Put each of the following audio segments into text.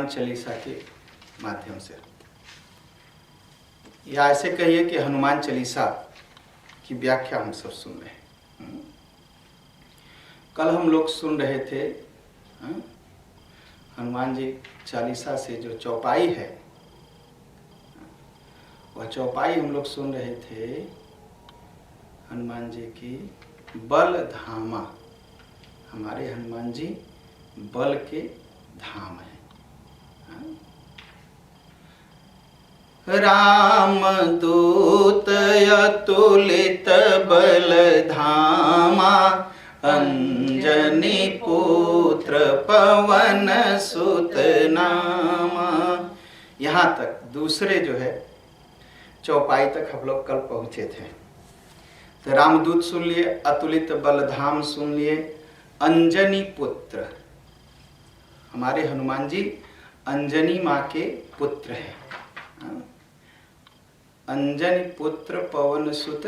चालीसा के माध्यम से, या ऐसे कहिए कि हनुमान चालीसा की व्याख्या हम सब सुन रहे हैं। कल हम लोग सुन रहे थे हनुमान जी चालीसा से जो चौपाई है, वह चौपाई हम लोग सुन रहे थे हनुमान जी की बल धामा। हमारे हनुमान जी बल के धाम हैं। राम दूत अतुलित बल धामा, अंजनी पुत्र पवन सुत नामा। यहाँ तक दूसरे जो है चौपाई तक हम लोग कल पहुँचे थे। तो रामदूत सुन लिए, अतुलित बलधाम सुन लिए, अंजनी पुत्र, हमारे हनुमान जी अंजनी माँ के पुत्र हैं। अंजनी पुत्र पवन सुत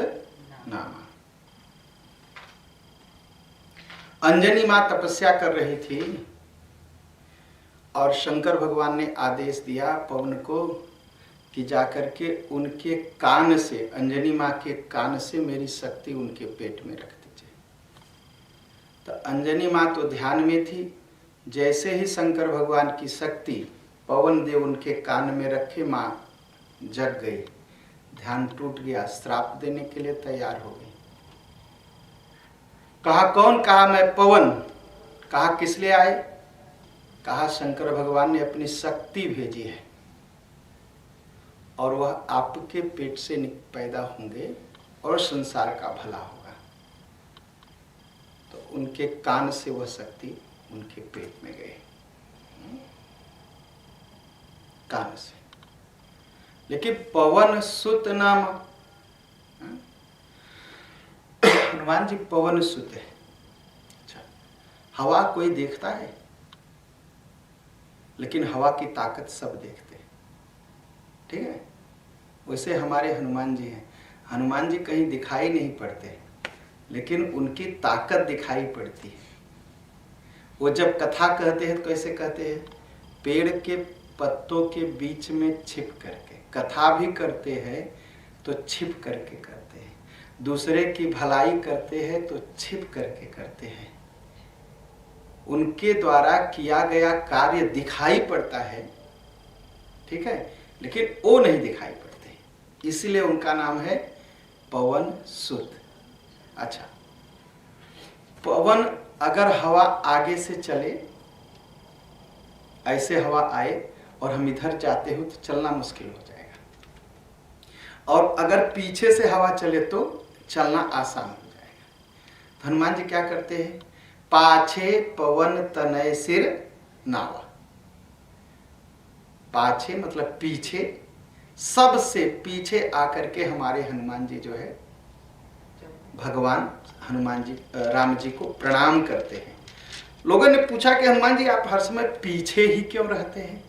नामा। अंजनी माँ तपस्या कर रही थी और शंकर भगवान ने आदेश दिया पवन को कि जाकर के उनके कान से, अंजनी माँ के कान से मेरी शक्ति उनके पेट में रख दीजिए। तो अंजनी माँ तो ध्यान में थी। जैसे ही शंकर भगवान की शक्ति पवन देव उनके कान में रखे, माँ जग गई, ध्यान टूट गया, श्राप देने के लिए तैयार हो गई। कहा कौन? कहा मैं पवन। कहा किस लिए आए? कहा शंकर भगवान ने अपनी शक्ति भेजी है और वह आपके पेट से पैदा होंगे और संसार का भला होगा। तो उनके कान से वह शक्ति उनके पेट में गए, कान से। लेकिन पवन सुत नाम, हनुमान जी पवन सुत है। अच्छा, हवा कोई देखता है, लेकिन हवा की ताकत सब देखते हैं, ठीक है। वैसे हमारे हनुमान जी हैं। हनुमान जी कहीं दिखाई नहीं पड़ते, लेकिन उनकी ताकत दिखाई पड़ती है। वो जब कथा कहते हैं तो कैसे कहते हैं? पेड़ के पत्तों के बीच में छिप करके कथा भी करते हैं, तो छिप करके करते हैं। दूसरे की भलाई करते हैं तो छिप करके करते हैं। उनके द्वारा किया गया कार्य दिखाई पड़ता है, ठीक है, लेकिन वो नहीं दिखाई पड़ते, इसलिए उनका नाम है पवन सुत। अच्छा, पवन अगर हवा आगे से चले, ऐसे हवा आए और हम इधर जाते हो तो चलना मुश्किल हो जाएगा, और अगर पीछे से हवा चले तो चलना आसान हो जाएगा। तो हनुमान जी क्या करते हैं? पाछे पवन तनय सिर नावा। पाछे मतलब पीछे, सबसे पीछे आकर के हमारे हनुमान जी जो है भगवान हनुमान जी राम जी को प्रणाम करते हैं। लोगों ने पूछा कि हनुमान जी आप हर समय पीछे ही क्यों रहते हैं?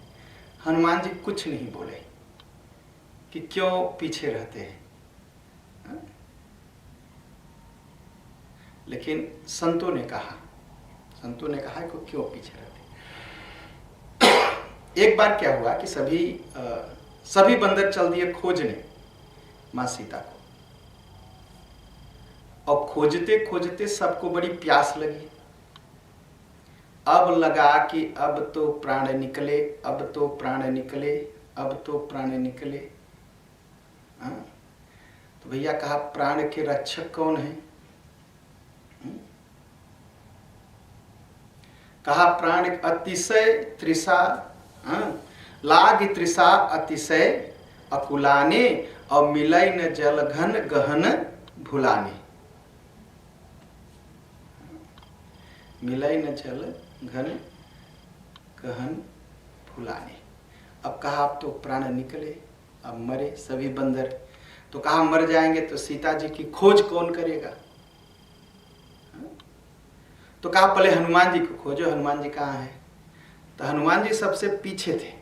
हनुमान जी कुछ नहीं बोले कि क्यों पीछे रहते हैं। लेकिन संतों ने कहा कि क्यों पीछे रहते हैं। एक बार क्या हुआ कि सभी बंदर चल दिए खोजने मां सीता को, और खोजते खोजते सबको बड़ी प्यास लगी। अब लगा कि अब तो प्राण निकले, अब तो प्राण निकले, अब तो प्राण निकले। तो भैया कहा प्राण के रक्षक कौन है? कहा प्राण अतिशय तृषा, लाग तृषा अतिशय अकुलाने, और मिलय न जल घन गहन भुलाने। मिलय न जल घन गहन भुलाने। अब कहा अब तो प्राण निकले, अब मरे सभी बंदर। तो कहा मर जाएंगे तो सीता जी की खोज कौन करेगा? तो कहा पहले हनुमान जी को खोजो, हनुमान जी कहाँ है? तो हनुमान जी सबसे पीछे थे।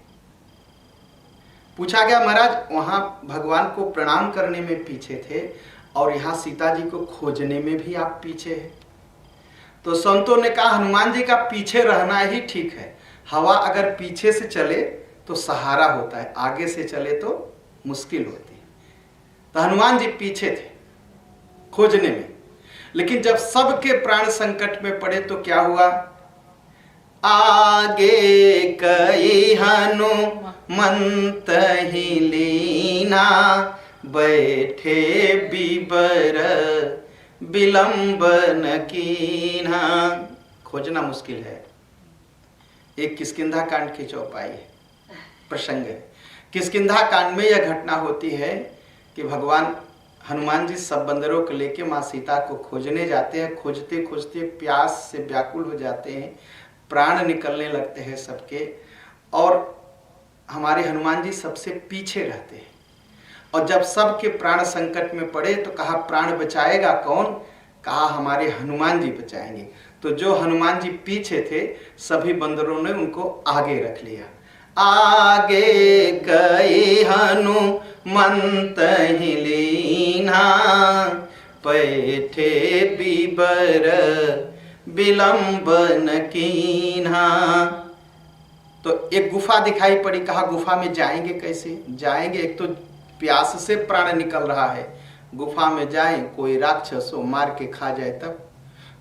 पूछा गया महाराज वहां भगवान को प्रणाम करने में पीछे थे और यहाँ सीता जी को खोजने में भी आप पीछे हैं। तो संतों ने कहा हनुमान जी का पीछे रहना ही ठीक है। हवा अगर पीछे से चले तो सहारा होता है, आगे से चले तो मुश्किल होती है। तो हनुमान जी पीछे थे खोजने में, लेकिन जब सबके प्राण संकट में पड़े तो क्या हुआ? आगे कई हनुमंत ही लीना, बैठे बिबर विलंबन कीना। खोजना मुश्किल है। एक किष्किंधा कांड की चौपाई है, प्रसंग है। किष्किंधा कांड में यह घटना होती है कि भगवान हनुमान जी सब बंदरों को लेके माँ सीता को खोजने जाते हैं। खोजते खोजते प्यास से व्याकुल हो जाते हैं, प्राण निकलने लगते हैं सबके, और हमारे हनुमान जी सबसे पीछे रहते हैं। और जब सबके प्राण संकट में पड़े तो कहा प्राण बचाएगा कौन? कहा हमारे हनुमान जी बचाएंगे। तो जो हनुमान जी पीछे थे सभी बंदरों ने उनको आगे रख लिया। आगे गए हनुमंत ही लीना, बैठे बिबर विलंबन कीन्हा। तो एक गुफा दिखाई पड़ी। कहा गुफा में जाएंगे कैसे? जाएंगे, एक तो प्यास से प्राण निकल रहा है, गुफा में जाएं कोई राक्षस हो मार के खा जाए तब।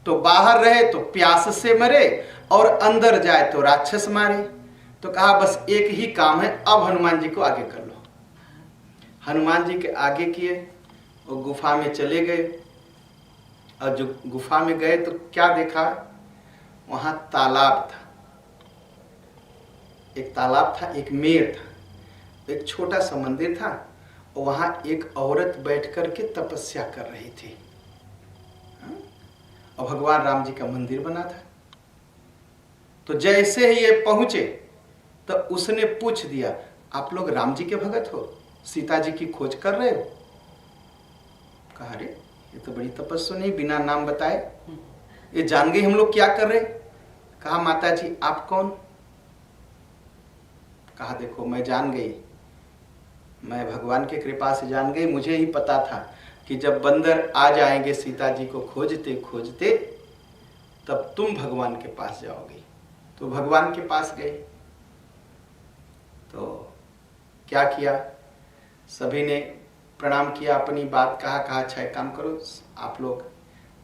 तो बाहर रहे तो प्यास से मरे, और अंदर जाए तो राक्षस मारे। तो कहा बस एक ही काम है, अब हनुमान जी को आगे कर लो। हनुमान जी के आगे किए और गुफा में चले गए। और जो गुफा में गए तो क्या देखा? वहां तालाब था, एक तालाब था, एक मेड़ था, एक छोटा सा मंदिर था, और वहां एक औरत बैठ करके तपस्या कर रही थी। और भगवान राम जी का मंदिर बना था। तो जैसे ही ये पहुंचे तो उसने पूछ दिया, आप लोग राम जी के भगत हो, सीता जी की खोज कर रहे हो? कहा अरे ये तो बड़ी तपस्या, बिना नाम बताए ये जान गई हम लोग क्या कर रहे। कहा माता जी आप कौन? कहा देखो मैं जान गई, मैं भगवान की कृपा से जान गई। मुझे ही पता था कि जब बंदर आ जाएंगे सीता जी को खोजते खोजते तब तुम भगवान के पास जाओगे। तो भगवान के पास गए तो क्या किया? सभी ने प्रणाम किया, अपनी बात कहा अच्छा एक काम करो, आप लोग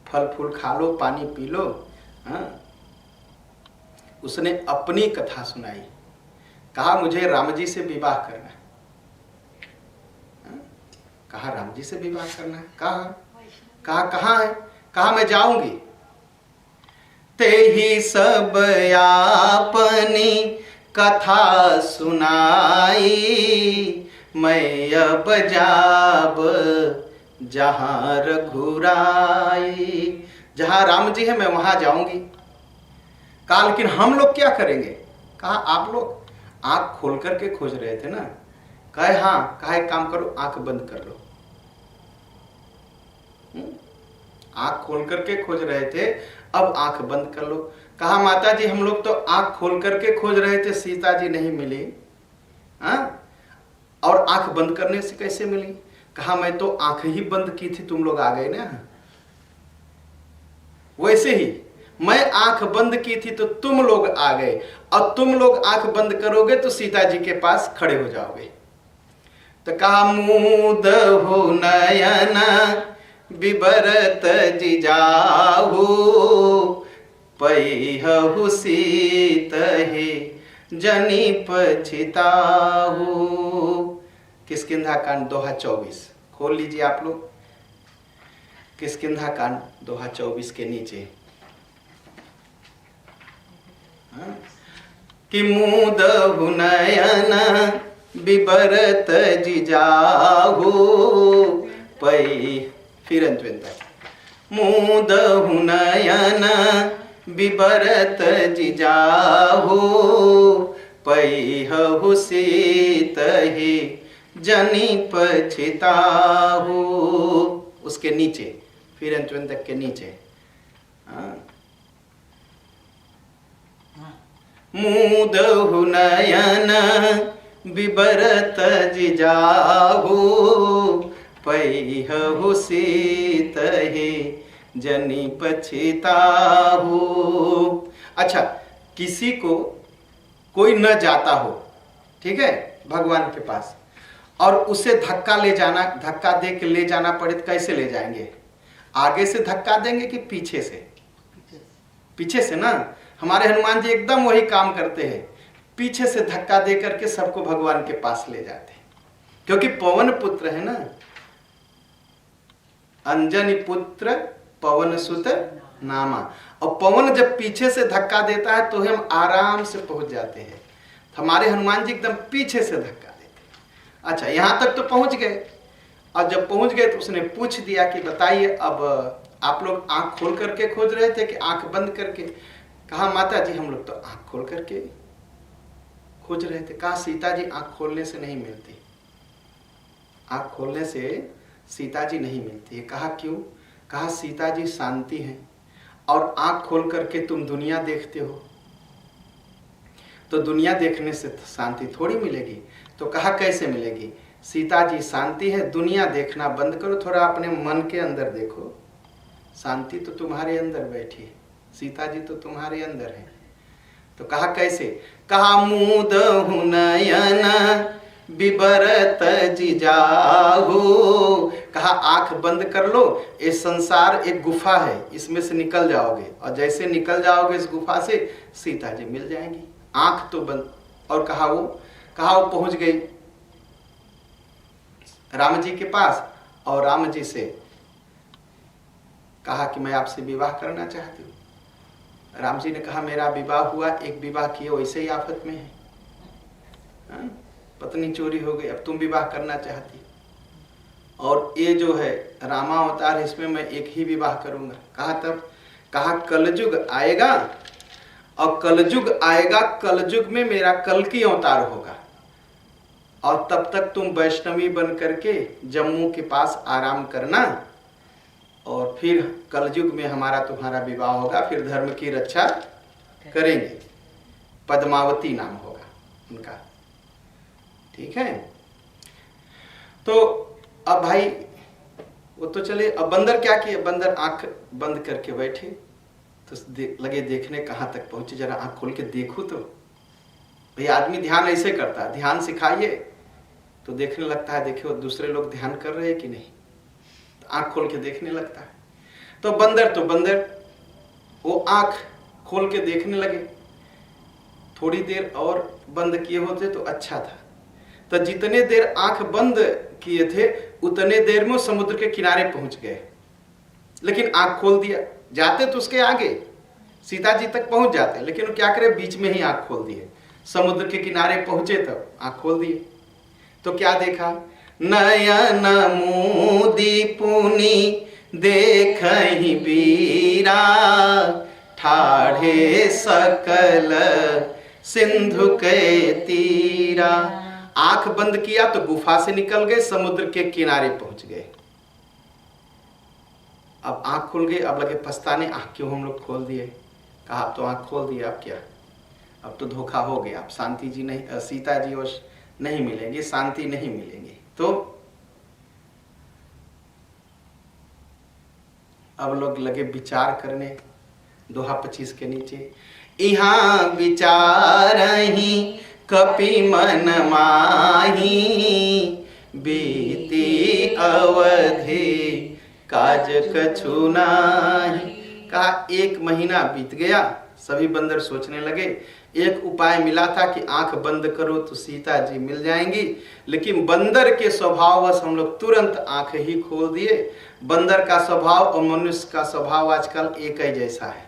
फल फूल खा लो, पानी पी लो। हाँ, उसने अपनी कथा सुनाई। कहा मुझे राम जी से विवाह करना है। कहा राम जी से विवाह करना है? कहा कहाँ है? कहा मैं जाऊंगी। ते ही सब आपनी कथा सुनाई, मैं अब जाब जहाँ रघुराई। जहाँ राम जी है मैं वहां जाऊंगी। कहा लेकिन हम लोग क्या करेंगे? कहा आप लोग आंख खोल करके खोज रहे थे ना? कहे हाँ। कहा एक काम करो, आंख बंद कर लो। आंख खोल करके खोज रहे थे, अब आंख बंद कर लो। कहा माता जी हम लोग तो आंख खोल करके खोज रहे थे, सीता जी नहीं मिली, हाँ, और आंख बंद करने से कैसे मिली? कहा मैं तो आंख ही बंद की थी, तुम लोग आ गए ना। वैसे ही मैं आंख बंद की थी तो तुम लोग आ गए, और तुम लोग आंख बंद करोगे तो सीता जी के पास खड़े हो जाओगे। तो कहा मूद हो नयन बिबरत जिजाहु, पैहु सीतहि जनि पछिताहु। किष्किंधा कांड दोहा 24 खोल लीजिए आप लोग। किष्किंधा कांड दोहा 24 के नीचे कि मूदहु नयन बिबरत जिजाहु, पै फिर अंत मूदहु नयन बिबरत जिजाहु, पैहु सीतहि जनि पछिताहु। उसके नीचे फिर अंत के नीचे मूदहु नयन बिबरत जिजाहु, पैहु सीतहि जनि पछिताहु। अच्छा, किसी को कोई न जाता हो, ठीक है, भगवान के पास, और उसे धक्का दे के ले जाना पड़े तो कैसे ले जाएंगे? आगे से धक्का देंगे कि पीछे से? पीछे से ना। हमारे हनुमान जी एकदम वही काम करते हैं, पीछे से धक्का दे करके सबको भगवान के पास ले जाते हैं, क्योंकि पवन पुत्र है ना, अंजनी पुत्र पवन सुत नामा। और पवन जब पीछे से धक्का देता है तो हम आराम से पहुंच जाते हैं। हमारे हनुमान जी एकदम पीछे से धक्का देते हैं। अच्छा, यहां तक तो पहुंच गए, और जब पहुंच गए तो उसने पूछ दिया कि बताइए, अब आप लोग आंख खोल करके खोज रहे थे कि आंख बंद करके? कहा माता जी हम लोग तो आंख खोल करके खोज रहे थे। कहा सीता जी आंख खोलने से नहीं मिलती, आंख खोलने से सीता जी नहीं मिलती है। कहा क्यों? कहा सीता जी शांति हैं, और आंख खोल करके तुम दुनिया देखते हो, तो दुनिया देखने से शांति थोड़ी मिलेगी। तो कहा कैसे मिलेगी? सीता जी शांति है, दुनिया देखना बंद करो, थोड़ा अपने मन के अंदर देखो, शांति तो तुम्हारे अंदर बैठी है, सीता जी तो तुम्हारे अंदर है। तो कहा कैसे? कहा मूद नयन बिबरत जिजाहू। कहा आंख बंद कर लो, ये संसार एक गुफा है, इसमें से निकल जाओगे, और जैसे निकल जाओगे इस गुफा से सीता जी मिल जाएंगी। आंख तो बंद। और कहा वो पहुंच गई राम जी के पास, और राम जी से कहा कि मैं आपसे विवाह करना चाहती हूँ। राम जी ने कहा मेरा विवाह हुआ, एक विवाह किए वैसे ही आफत में है, पत्नी चोरी हो गई, अब तुम विवाह करना चाहती, और ये जो है रामावतार, इसमें मैं एक ही विवाह करूंगा। कहा तब? कहा कलयुग आएगा, और कलयुग आएगा, कलयुग में मेरा कल्कि अवतार होगा, और तब तक तुम वैष्णवी बन करके जम्मू के पास आराम करना, और फिर कलयुग में हमारा तुम्हारा विवाह होगा, फिर धर्म की रक्षा करेंगे। पद्मावती नाम होगा उनका, ठीक है। तो अब भाई वो तो चले, अब बंदर क्या किए? बंदर आंख बंद करके बैठे, तो लगे देखने कहाँ तक पहुंचे, जरा आंख खोल के देखो तो। भाई आदमी ध्यान ऐसे करता है, ध्यान सिखाइए तो देखने लगता है, देखिए दूसरे लोग ध्यान कर रहे हैं कि नहीं, तो आंख खोल के देखने लगता है। तो बंदर वो आंख खोल के देखने लगे, थोड़ी देर और बंद किए होते तो अच्छा था। तो जितने देर आंख बंद किए थे उतने देर में समुद्र के किनारे पहुंच गए, लेकिन आंख खोल दिया। जाते तो उसके आगे सीता जी तक पहुंच जाते, लेकिन वो क्या करे, बीच में ही आंख खोल दिए। समुद्र के किनारे पहुंचे तब आंख खोल दिए, तो क्या देखा? नयन मूदी पुनी देखहि बीरा, ठाढ़े सकल सिंधु के तीरा। आंख बंद किया तो गुफा से निकल गए, समुद्र के किनारे पहुंच गए। अब आंख खुल गई, अब लगे पछताने, आंख क्यों हम लोग खोल दिए। कहा अब तो आंख खोल दिया, अब क्या, अब तो धोखा हो गया, अब शांति जी नहीं, सीता जी और नहीं मिलेंगे, शांति नहीं मिलेंगे। तो अब लोग लगे विचार करने, दोहा 25 के नीचे, यहाँ विचारहि कपि मन माही, बीती अवधि काज कछु नाही। कहा 1 महीना बीत गया, सभी बंदर सोचने लगे, एक उपाय मिला था कि आंख बंद करो तो सीता जी मिल जाएंगी, लेकिन बंदर के स्वभाववश हम लोग तुरंत आंख ही खोल दिए। बंदर का स्वभाव और मनुष्य का स्वभाव आजकल एक ही जैसा है,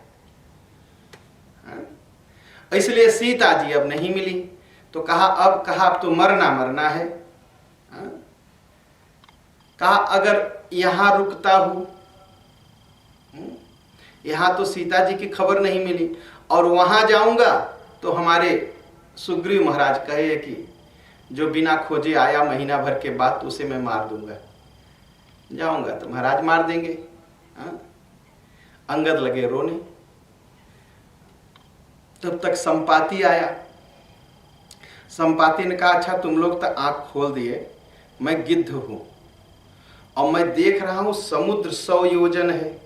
इसलिए सीता जी अब नहीं मिली। तो कहा अब तो मरना है। कहा अगर यहाँ रुकता हूं, यहाँ तो सीता जी की खबर नहीं मिली, और वहां जाऊंगा तो हमारे सुग्रीव महाराज कहे कि जो बिना खोजे आया महीना भर के बाद, तो उसे मैं मार दूंगा, जाऊंगा तो महाराज मार देंगे। अंगद लगे रोने। तब तक संपाति आया। संपाति ने कहा अच्छा तुम लोग तो आंख खोल दिए, मैं गिद्ध हूं और मैं देख रहा हूं समुद्र 100 योजन है,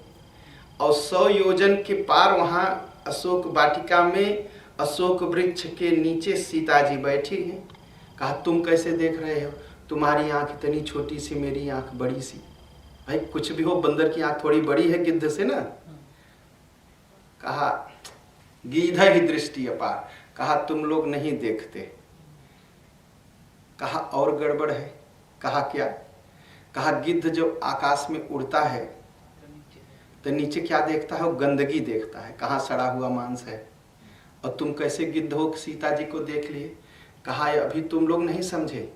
और 100 योजन के पार वहां अशोक वाटिका में अशोक वृक्ष के नीचे सीता जी बैठी हैं। कहा तुम कैसे देख रहे हो, तुम्हारी आंख इतनी छोटी सी, मेरी आंख बड़ी सी। भाई कुछ भी हो, बंदर की आंख थोड़ी बड़ी है गिद्ध से ना। कहा गीध ही दृष्टि अपार, कहा तुम लोग नहीं देखते। कहा और गड़बड़ है। कहा क्या? कहा गिद्ध जो आकाश में उड़ता है तो नीचे क्या देखता है? वो गंदगी देखता है, कहाँ सड़ा हुआ मांस है। और तुम कैसे गिद्ध हो सीता जी को देख लिए? कहा अभी तुम लोग नहीं समझे।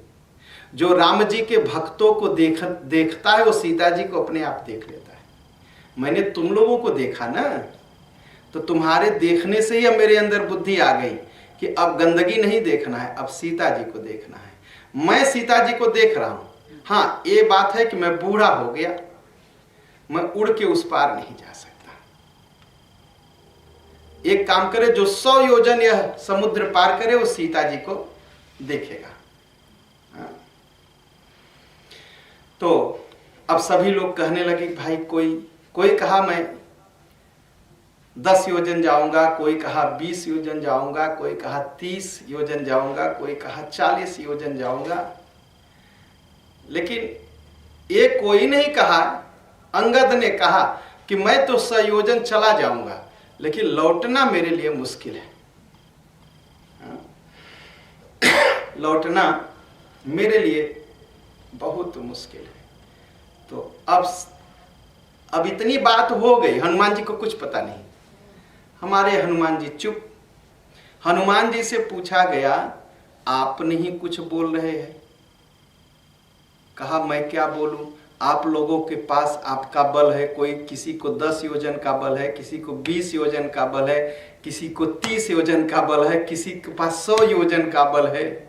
जो राम जी के भक्तों को देखता है वो सीता जी को अपने आप देख लेता है। मैंने तुम लोगों को देखा ना, तो तुम्हारे देखने से ही अब मेरे अंदर बुद्धि आ गई कि अब गंदगी नहीं देखना है, अब सीता जी को देखना है। मैं सीता जी को देख रहा हूं। हाँ, ये बात है कि मैं बूढ़ा हो गया, मैं उड़ के उस पार नहीं जा सकता। एक काम करे, जो 100 योजन यह समुद्र पार करे वो सीता जी को देखेगा। हाँ? तो अब सभी लोग कहने लगे भाई कोई कहा मैं 10 योजन जाऊंगा, कोई कहा 20 योजन जाऊंगा, कोई कहा 30 योजन जाऊंगा, कोई कहा 40 योजन जाऊंगा। लेकिन ये कोई नहीं कहा। अंगद ने कहा कि मैं तो 100 योजन चला जाऊंगा, लेकिन लौटना मेरे लिए मुश्किल है। लौटना मेरे लिए बहुत मुश्किल है। तो अब इतनी बात हो गई, हनुमान जी को कुछ पता नहीं। हमारे हनुमान जी चुप। हनुमान जी से पूछा गया आप नहीं कुछ बोल रहे हैं। कहा मैं क्या बोलूं, आप लोगों के पास आपका बल है, कोई किसी को 10 योजन का बल है, किसी को 20 योजन का बल है, किसी को 30 योजन का बल है, किसी के पास 100 योजन का बल है,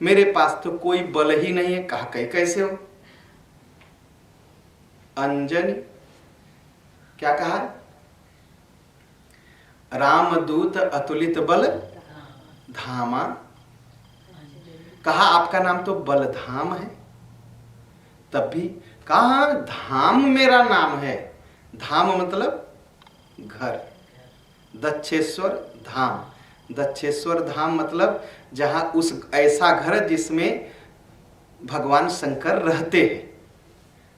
मेरे पास तो कोई बल ही नहीं है। कहा कैसे हो? अंजनी क्या कहा? रामदूत अतुलित बल धामा। कहा आपका नाम तो बलधाम है। तब भी कहा धाम मेरा नाम है। धाम मतलब घर। दक्षेश्वर धाम, दक्षेश्वर धाम मतलब जहां उस ऐसा घर जिसमें भगवान शंकर रहते हैं।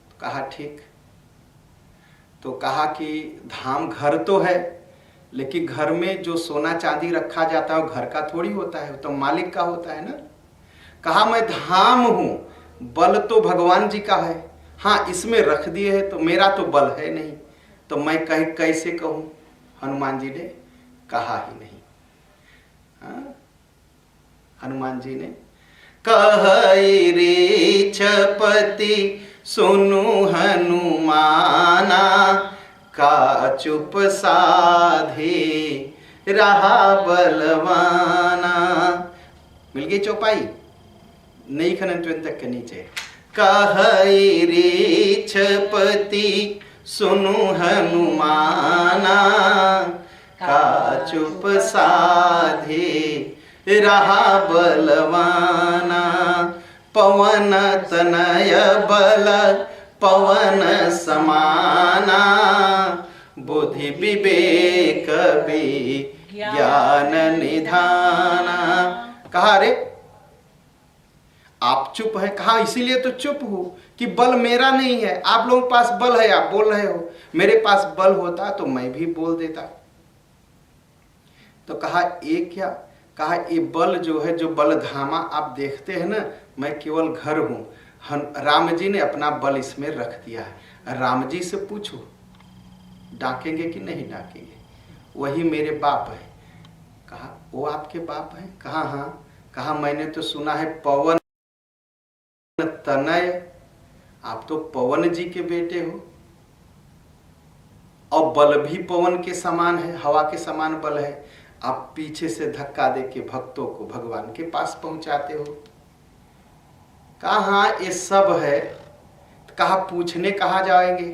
तो कहा ठीक। तो कहा कि धाम घर तो है, लेकिन घर में जो सोना चांदी रखा जाता है वो घर का थोड़ी होता है, वो तो मालिक का होता है ना। कहा मैं धाम हूं, बल तो भगवान जी का है। हाँ, इसमें रख दिए है तो मेरा तो बल है नहीं, तो मैं कैसे कहूं? हनुमान जी ने कहा ही नहीं। हाँ? हनुमान जी ने कहि रीछपति सुनु हनुमाना, का चुप साधे रहा बलवाना। मिल गई चौपाई? नहीं खनन तक के नीचे। कहि रीछपति सुनु हनुमाना, का चुप साधे रहा बलवाना। पवन तनय बल पवन समाना, बुद्धि विवेक ज्ञान निधाना। कहा रे आप चुप है। कहा इसीलिए तो चुप हो कि बल मेरा नहीं है। आप लोगों के पास बल है, आप बोल रहे हो। मेरे पास बल होता तो मैं भी बोल देता। तो कहा ये क्या? कहा ये बल जो है, जो बलधामा आप देखते हैं ना, मैं केवल घर हूं। राम जी ने अपना बल इसमें रख दिया है। राम जी से पूछो डांकेंगे कि नहीं डांकेंगे, वही मेरे बाप है। कहा वो आपके बाप है? कहा हाँ। कहा मैंने तो सुना है पवन तनय, आप तो पवन जी के बेटे हो, और बल भी पवन के समान है, हवा के समान बल है। आप पीछे से धक्का देके भक्तों को भगवान के पास पहुंचाते हो। कहा हाँ ये सब है। कहा पूछने कहाँ जाएंगे?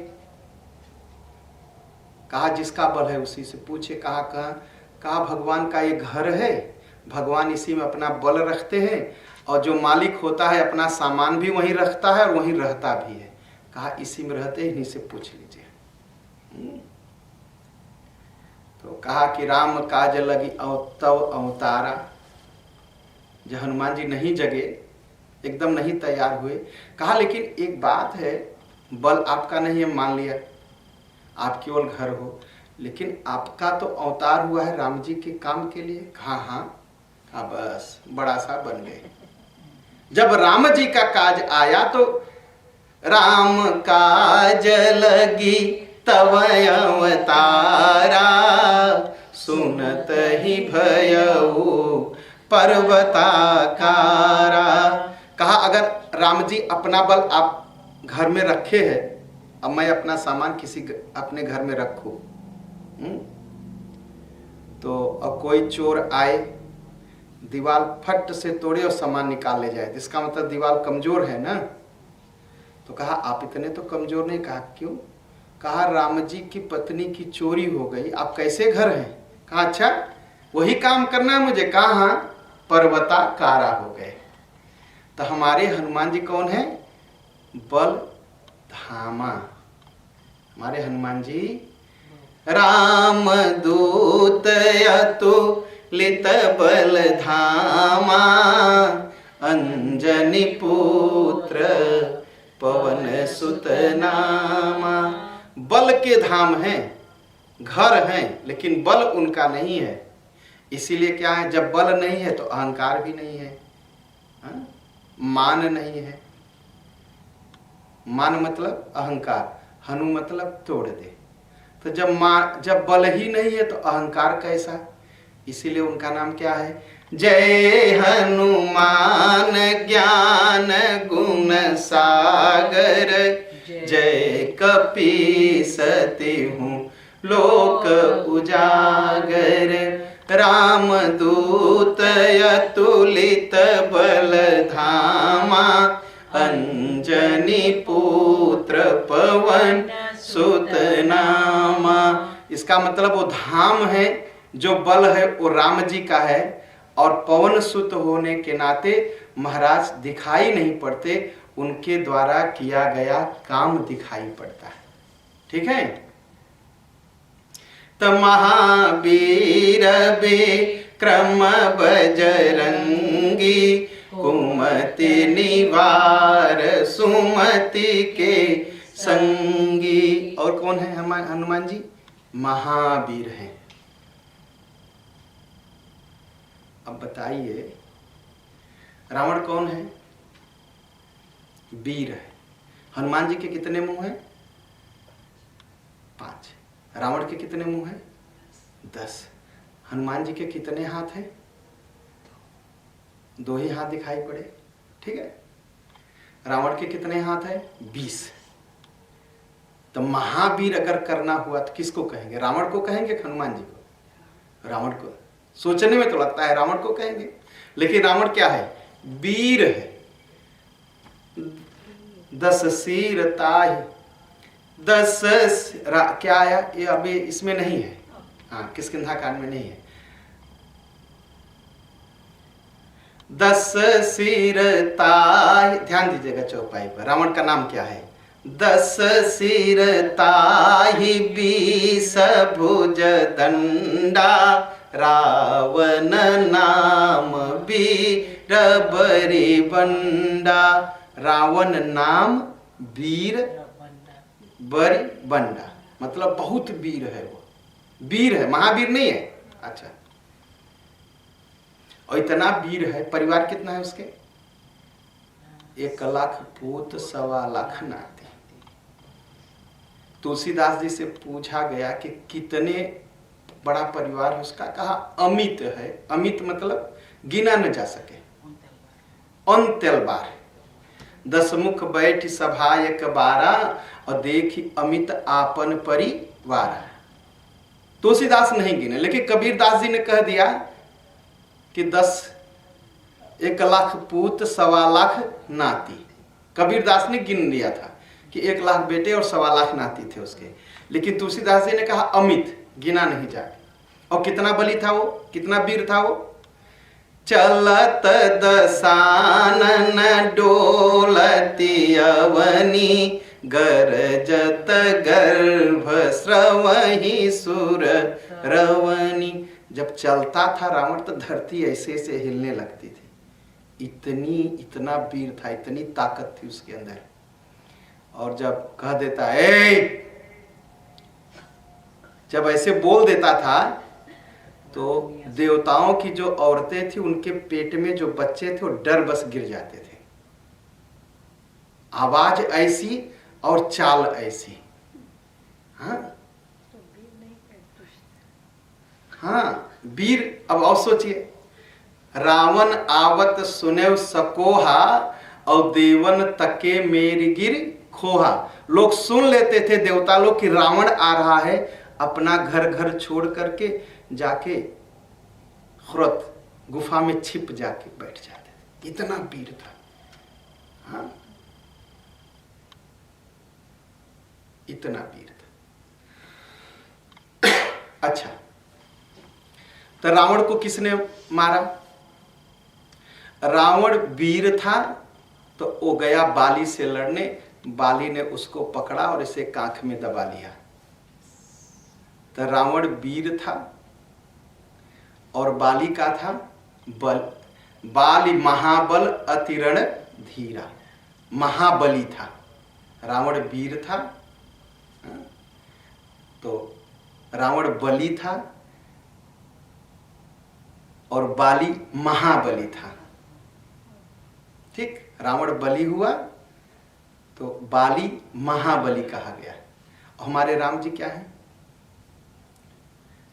कहा जिसका बल है उसी से पूछे। कहा भगवान का ये घर है, भगवान इसी में अपना बल रखते हैं, और जो मालिक होता है अपना सामान भी वहीं रखता है और वहीं रहता भी है। कहा इसी में रहते हैं, इन्हीं से पूछ लीजिए। तो कहा कि राम काज लगी तव अवतारा। जब हनुमान जी नहीं जगे, एकदम नहीं तैयार हुए, कहा लेकिन एक बात है, बल आपका नहीं है, मान लिया आप केवल घर हो, लेकिन आपका तो अवतार हुआ है राम जी के काम के लिए। कहा हाँ, बस बड़ा सा बन गए। जब राम जी का काज आया तो राम काज लगी तव अवतारा, सुनत ही भयऊ पर्वताकारा। कहा अगर राम जी अपना बल आप घर में रखे हैं, अब मैं अपना सामान किसी अपने घर में रखूं, तो अब कोई चोर आए, दीवार फट से तोड़े और सामान निकाल ले जाए, इसका मतलब दीवार कमजोर है ना। तो कहा आप इतने तो कमजोर नहीं। कहा क्यों? कहा राम जी की पत्नी की चोरी हो गई, आप कैसे घर हैं? कहा अच्छा वही काम करना है मुझे। कहा हाँ, पर्वताकारा हो गए। तो हमारे हनुमान जी कौन है? बल धामा। हमारे हनुमान जी राम दूत अतुलित बल धामा, अंजनी पुत्र पवन सुत नामा। बल के धाम हैं, घर हैं, लेकिन बल उनका नहीं है। इसीलिए क्या है, जब बल नहीं है तो अहंकार भी नहीं है, हा? मान नहीं है। मान मतलब अहंकार, हनु मतलब तोड़ दे। तो जब बल ही नहीं है तो अहंकार कैसा? इसीलिए उनका नाम क्या है? जय हनुमान ज्ञान गुण सागर, जय कपीस तिहुँ लोक उजागर। राम दूत अतुलित बल धामा, अंजनी पुत्र पवन सुत नामा। इसका मतलब वो धाम है, जो बल है वो राम जी का है, और पवन सुत होने के नाते महाराज दिखाई नहीं पड़ते, उनके द्वारा किया गया काम दिखाई पड़ता है। ठीक है। तो महावीर विक्रम बजरंगी, कुमति निवार सुमति के संगी। और कौन है हनुमान जी? महावीर हैं। अब बताइए रावण कौन है? वीर है। हनुमान जी के कितने मुंह हैं? 5। रावण के कितने मुंह हैं? 10। हनुमान जी के कितने हाथ हैं? 2 ही हाथ दिखाई पड़े। ठीक है। रावण के कितने हाथ हैं? 20। तो महावीर अगर करना हुआ तो किसको कहेंगे? रावण को कहेंगे कि हनुमान जी को? रावण को। सोचने में तो लगता है रावण को कहेंगे, लेकिन रावण क्या है? वीर है। 10 सिर ताहि, 10 क्या आया ये अभी इसमें नहीं है। हाँ, किष्किंधा कांड में नहीं है। 10 सिर ताहि, ध्यान दीजिएगा चौपाई पर। रावण का नाम क्या है? 10 सिर ताहि 20 भुज दंडा, रावण नाम वीर बरी बंडा। रावण नाम वीर बरी बंडा, मतलब बहुत वीर है। वो वीर है, महावीर नहीं है। अच्छा, और इतना वीर है। परिवार कितना है उसके? 1 लाख पूत 1.25 लाख नाती। तुलसीदास जी से पूछा गया कि कितने बड़ा परिवार है उसका? कहा अमित है। अमित मतलब गिना न जा सके, अंत्यल बार। 10 मुख बैठ सभा 1 बारा, और देखी अमित आपन परिवार। तुलसीदास नहीं गिने, लेकिन कबीरदास जी ने कह दिया कि 1 लाख पूत 1.25 लाख नाती। कबीरदास ने गिन लिया था कि 1 लाख बेटे और 1.25 लाख नाती थे उसके, लेकिन तुलसीदास जी ने कहा अमित, गिना नहीं जाए। और कितना बली था वो, कितना वीर था वो? चलत दसानन डोलती अवनी, गरजत गर्भ स्रवहि सुर रवनी। जब चलता था रावण तो धरती ऐसे ऐसे हिलने लगती थी। इतना वीर था, इतनी ताकत थी उसके अंदर। और जब कह देता है, जब ऐसे बोल देता था तो देवताओं की जो औरतें थी उनके पेट में जो बच्चे थे वो डर बस गिर जाते थे। आवाज ऐसी और चाल ऐसी। हाँ वीर। अब और सोचिए, रावण आवत सुने सकोहा और देवन तके मेरी गिर खोहा। लोग सुन लेते थे देवता लोग कि रावण आ रहा है, अपना घर घर छोड़ करके जाके खुरत गुफा में छिप जाके बैठ जाते थे। इतना वीर था। हाँ इतना वीर था। अच्छा, तो रावण को किसने मारा? रावण वीर था तो वो गया बाली से लड़ने, बाली ने उसको पकड़ा और इसे कांख में दबा लिया। तो रावण वीर था और बाली का था बल। बाली महाबल अतिरण धीरा, महाबली था। रावण वीर था तो रावण बली था और बाली महाबली था। ठीक, रावण बली हुआ तो बाली महाबली कहा गया। हमारे राम जी क्या है?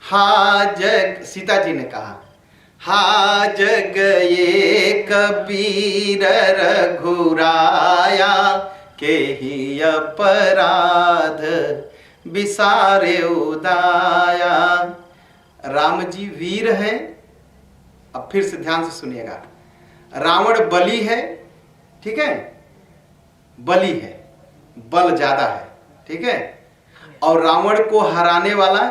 हा जग, सीता जी ने कहा, हा जग ये कबीर रघुराया, के ही अपराध बिसारे उदाया। राम जी वीर हैं। अब फिर से ध्यान से सुनिएगा। रावण बली है, ठीक है, बली है, बल ज्यादा है, ठीक है। और रावण को हराने वाला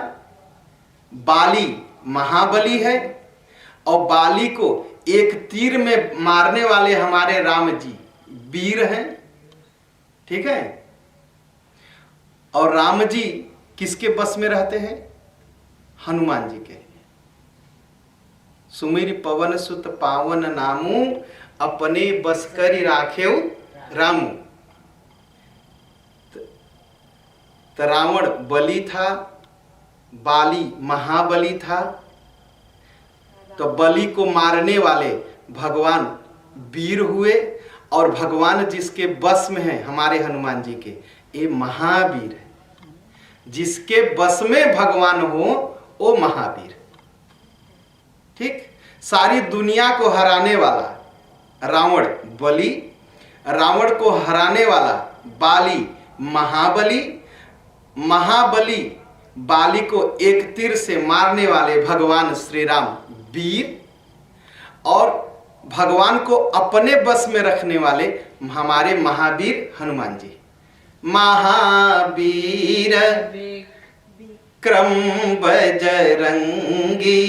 बाली महाबली है और बाली को एक तीर में मारने वाले हमारे राम जी वीर हैं, ठीक है। और राम जी किसके बस में रहते हैं? हनुमान जी के। सुमिर पवन सुत पावन नामू, अपने बस करी राखेउ रामू। तो रावण बली था, बाली महाबली था। तो बली को मारने वाले भगवान वीर हुए और भगवान जिसके बस में है हमारे हनुमान जी के, ये महावीर है। जिसके बस में भगवान हो वो महावीर। ठीक, सारी दुनिया को हराने वाला रावण बली, रावण को हराने वाला बाली महाबली, महाबली बाली को एक तीर से मारने वाले भगवान श्री राम वीर, और भगवान को अपने बस में रखने वाले हमारे महावीर हनुमान जी। महावीर क्रम बजरंगी,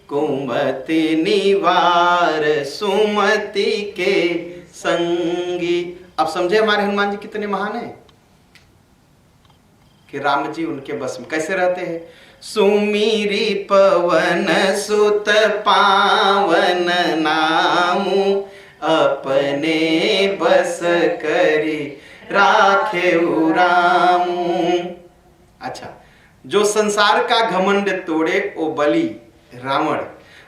कुमति निवार सुमति के संगी। अब समझे हमारे हनुमान जी कितने महान हैं कि राम जी उनके बस में कैसे रहते हैं। सुमीरी पवन सुत पावन नामू, अपने बस करी राखे रामू। अच्छा, जो संसार का घमंड तोड़े वो बली रावण,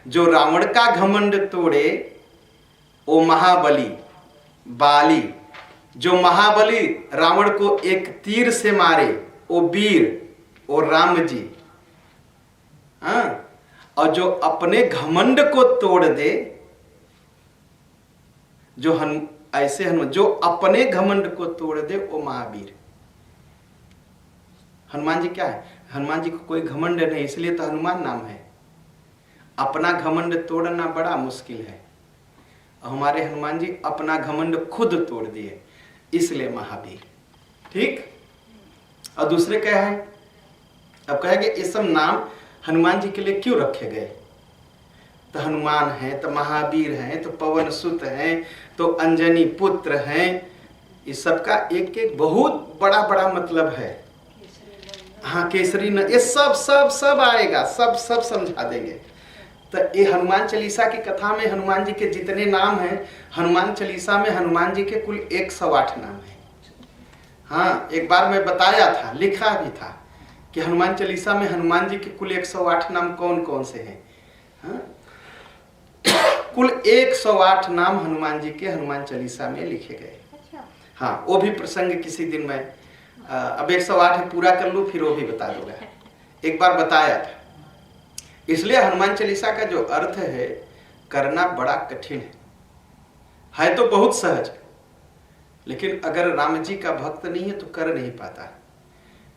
जो रावण का घमंड तोड़े वो महाबली बाली, जो महाबली रावण को एक तीर से मारे वो वीर वो राम जी। हाँ, और जो अपने घमंड को तोड़ दे, जो ऐसे हनुमान जो अपने घमंड को तोड़ दे वो महावीर। हनुमान जी क्या है? हनुमान जी को कोई घमंड नहीं, इसलिए तो हनुमान नाम है। अपना घमंड तोड़ना बड़ा मुश्किल है। हमारे हनुमान जी अपना घमंड खुद तोड़ दिए, इसलिए महावीर। ठीक, और दूसरे क्या है? अब कहेंगे ये सब नाम हनुमान जी के लिए क्यों रखे गए? तो हनुमान हैं, तो महावीर हैं, तो पवन सुत हैं, तो अंजनी पुत्र हैं, इस सबका एक एक बहुत बड़ा बड़ा मतलब है। हाँ, केसरी न, ये सब सब सब आएगा, सब सब समझा देंगे। तो ये हनुमान चालीसा की कथा में हनुमान जी के जितने नाम हैं, हनुमान चालीसा में हनुमान जी के कुल 108 नाम हैं। हाँ, एक बार मैं बताया था, लिखा भी था कि हनुमान चालीसा में हनुमान जी के कुल 108 नाम कौन कौन से हैं। हाँ? कुल 108 नाम हनुमान जी के हनुमान चालीसा में लिखे गए। हाँ, वो भी प्रसंग किसी दिन मैं अब 108 पूरा कर लूँ फिर वो भी बता दूंगा। एक बार बताया था। इसलिए हनुमान चालीसा का जो अर्थ है करना बड़ा कठिन है तो बहुत सहज, लेकिन अगर राम जी का भक्त नहीं है तो कर नहीं पाता।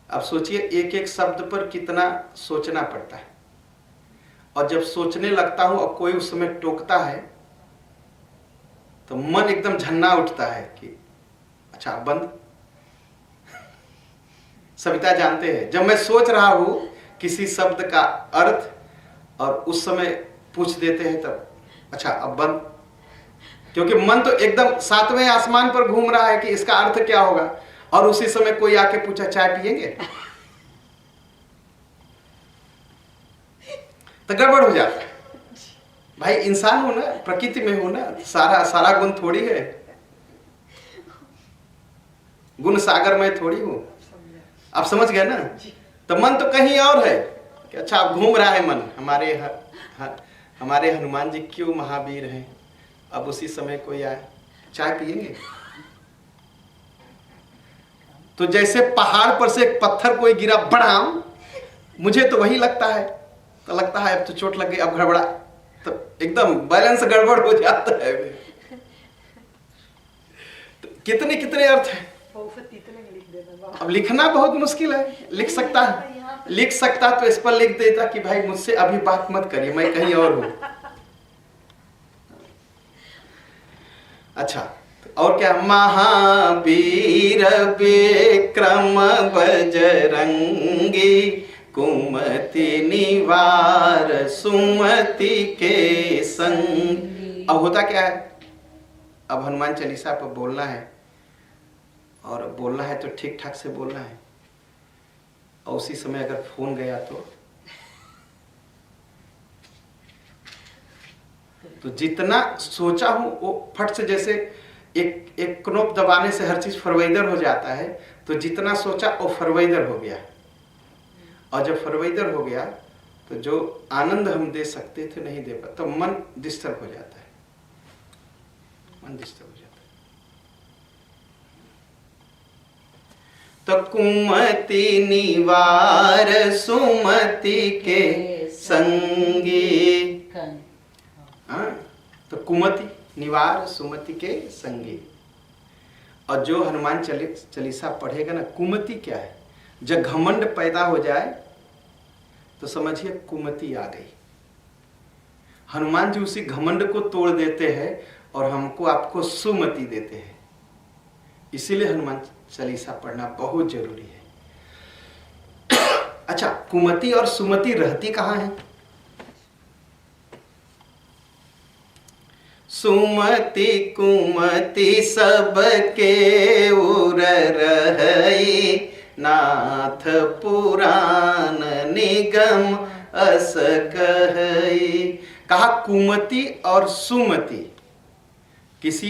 अब सोचिए एक एक शब्द पर कितना सोचना पड़ता है, और जब सोचने लगता हूं और कोई उस समय टोकता है तो मन एकदम झन्ना उठता है कि अच्छा बंद। सविता जानते हैं, जब मैं सोच रहा हूं किसी शब्द का अर्थ और उस समय पूछ देते हैं तब अच्छा अब बंद, क्योंकि मन तो एकदम 7वें आसमान पर घूम रहा है कि इसका अर्थ क्या होगा, और उसी समय कोई आके पूछा चाय पिएंगे तो गड़बड़ हो जाता है। भाई इंसान हो ना, प्रकृति में हो ना, सारा गुण थोड़ी है, गुण सागर में थोड़ी हो। आप समझ गए ना? तो मन तो कहीं और है कि अच्छा अब घूम रहा है मन, हमारे हनुमान जी क्यों महावीर हैं, अब उसी समय कोई आए चाय पिएंगे। तो जैसे पहाड़ पर से एक पत्थर कोई गिरा बड़ाम, मुझे तो वही लगता है, तो लगता है अब तो चोट लग गई, अब गड़बड़ा, तो एकदम बैलेंस गड़बड़ हो जाता है। तो कितने कितने अर्थ हैं। अब लिखना बहुत मुश्किल है, लिख सकता तो इस पर लिख देता कि भाई मुझसे अभी बात मत करिए, मैं कहीं और हूं। अच्छा, और क्या? महावीर विक्रम बजरंगी, कुमति निवार सुमति के संग। अब होता क्या है, अब हनुमान चालीसा पर बोलना है, और बोलना है तो ठीक ठाक से बोलना है, और उसी समय अगर फोन गया तो जितना सोचा हूं वो फट से, जैसे एक क्नोप दबाने से हर चीज फरवैदर हो जाता है, तो जितना सोचा वो फरवैदर हो गया, और जब फरवैदर हो गया तो जो आनंद हम दे सकते थे नहीं दे पाते, तो मन डिस्टर्ब हो जाता है, मन डिस्टर्ब हो जाता है। तो कुमति निवार सुमति के संगी, हाँ, तो कुमति निवार सुमति के संगी। और जो हनुमान चालीसा पढ़ेगा ना, कुमति क्या है, जब घमंड पैदा हो जाए तो समझिए कुमति आ गई। हनुमान जी उसी घमंड को तोड़ देते हैं और हमको आपको सुमति देते हैं। इसीलिए हनुमान चालीसा पढ़ना बहुत जरूरी है। अच्छा, कुमति और सुमति रहती कहाँ है? सुमति कुमति सबके उर रहई, नाथ पुराण निगम अस कहई। कहा कुमति और सुमति, किसी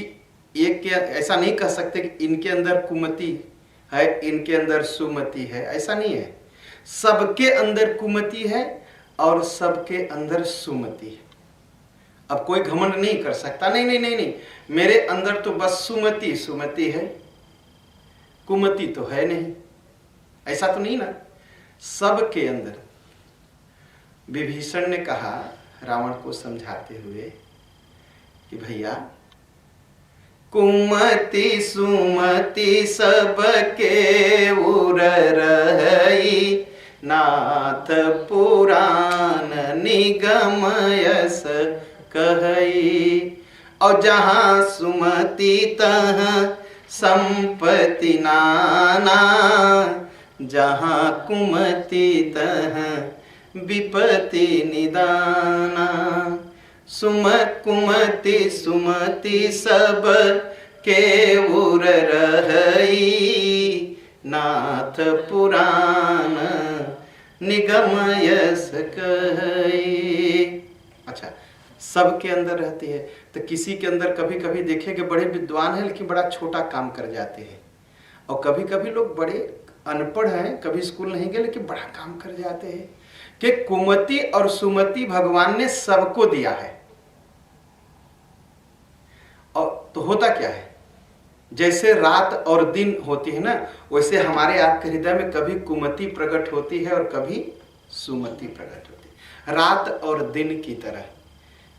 एक के ऐसा नहीं कह सकते कि इनके अंदर कुमति है इनके अंदर सुमति है, ऐसा नहीं है। सबके अंदर कुमति है और सबके अंदर सुमति है। अब कोई घमंड नहीं कर सकता, नहीं नहीं नहीं नहीं, मेरे अंदर तो बस सुमति सुमति है, कुमति तो है नहीं, ऐसा तो नहीं ना। सबके अंदर। विभीषण ने कहा रावण को समझाते हुए कि भैया कुमति सुमति सबके उर रहई, नाथ पुराण निगम यस कहई। और जहाँ सुमति तहाँ संपत्ति नाना, जहाँ कुमति तहाँ विपत्ति निदाना। कुमति सुमति सब केऊर रहई नाथ पुराण निगम यस कहई। अच्छा, सबके अंदर रहती है। तो किसी के अंदर कभी कभी देखेंगे बड़े विद्वान हैं लेकिन बड़ा छोटा काम कर जाते हैं, और कभी कभी लोग बड़े अनपढ़ हैं, कभी स्कूल नहीं गए लेकिन बड़ा काम कर जाते हैं। कि कुमति और सुमति भगवान ने सबको दिया है। और तो होता क्या है, जैसे रात और दिन होती है ना, वैसे हमारे आपके हृदय में कभी कुमति प्रकट होती है और कभी सुमति प्रकट होती है। रात और दिन की तरह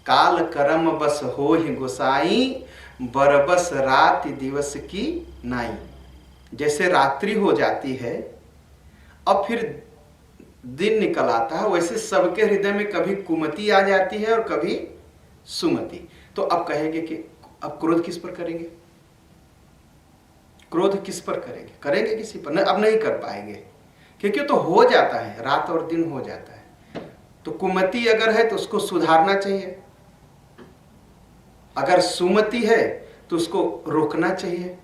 काल करम बस हो ही गोसाई, बरबस रात दिवस की नाई। जैसे रात्रि हो जाती है और फिर दिन निकल आता है, वैसे सबके हृदय में कभी कुमति आ जाती है और कभी सुमति। तो अब कहेंगे कि अब क्रोध किस पर करेंगे, क्रोध किस पर करेंगे, करेंगे किसी पर नहीं, अब नहीं कर पाएंगे, क्योंकि तो हो जाता है, रात और दिन हो जाता है। तो कुमति अगर है तो उसको सुधारना चाहिए, अगर सुमति है तो उसको रोकना चाहिए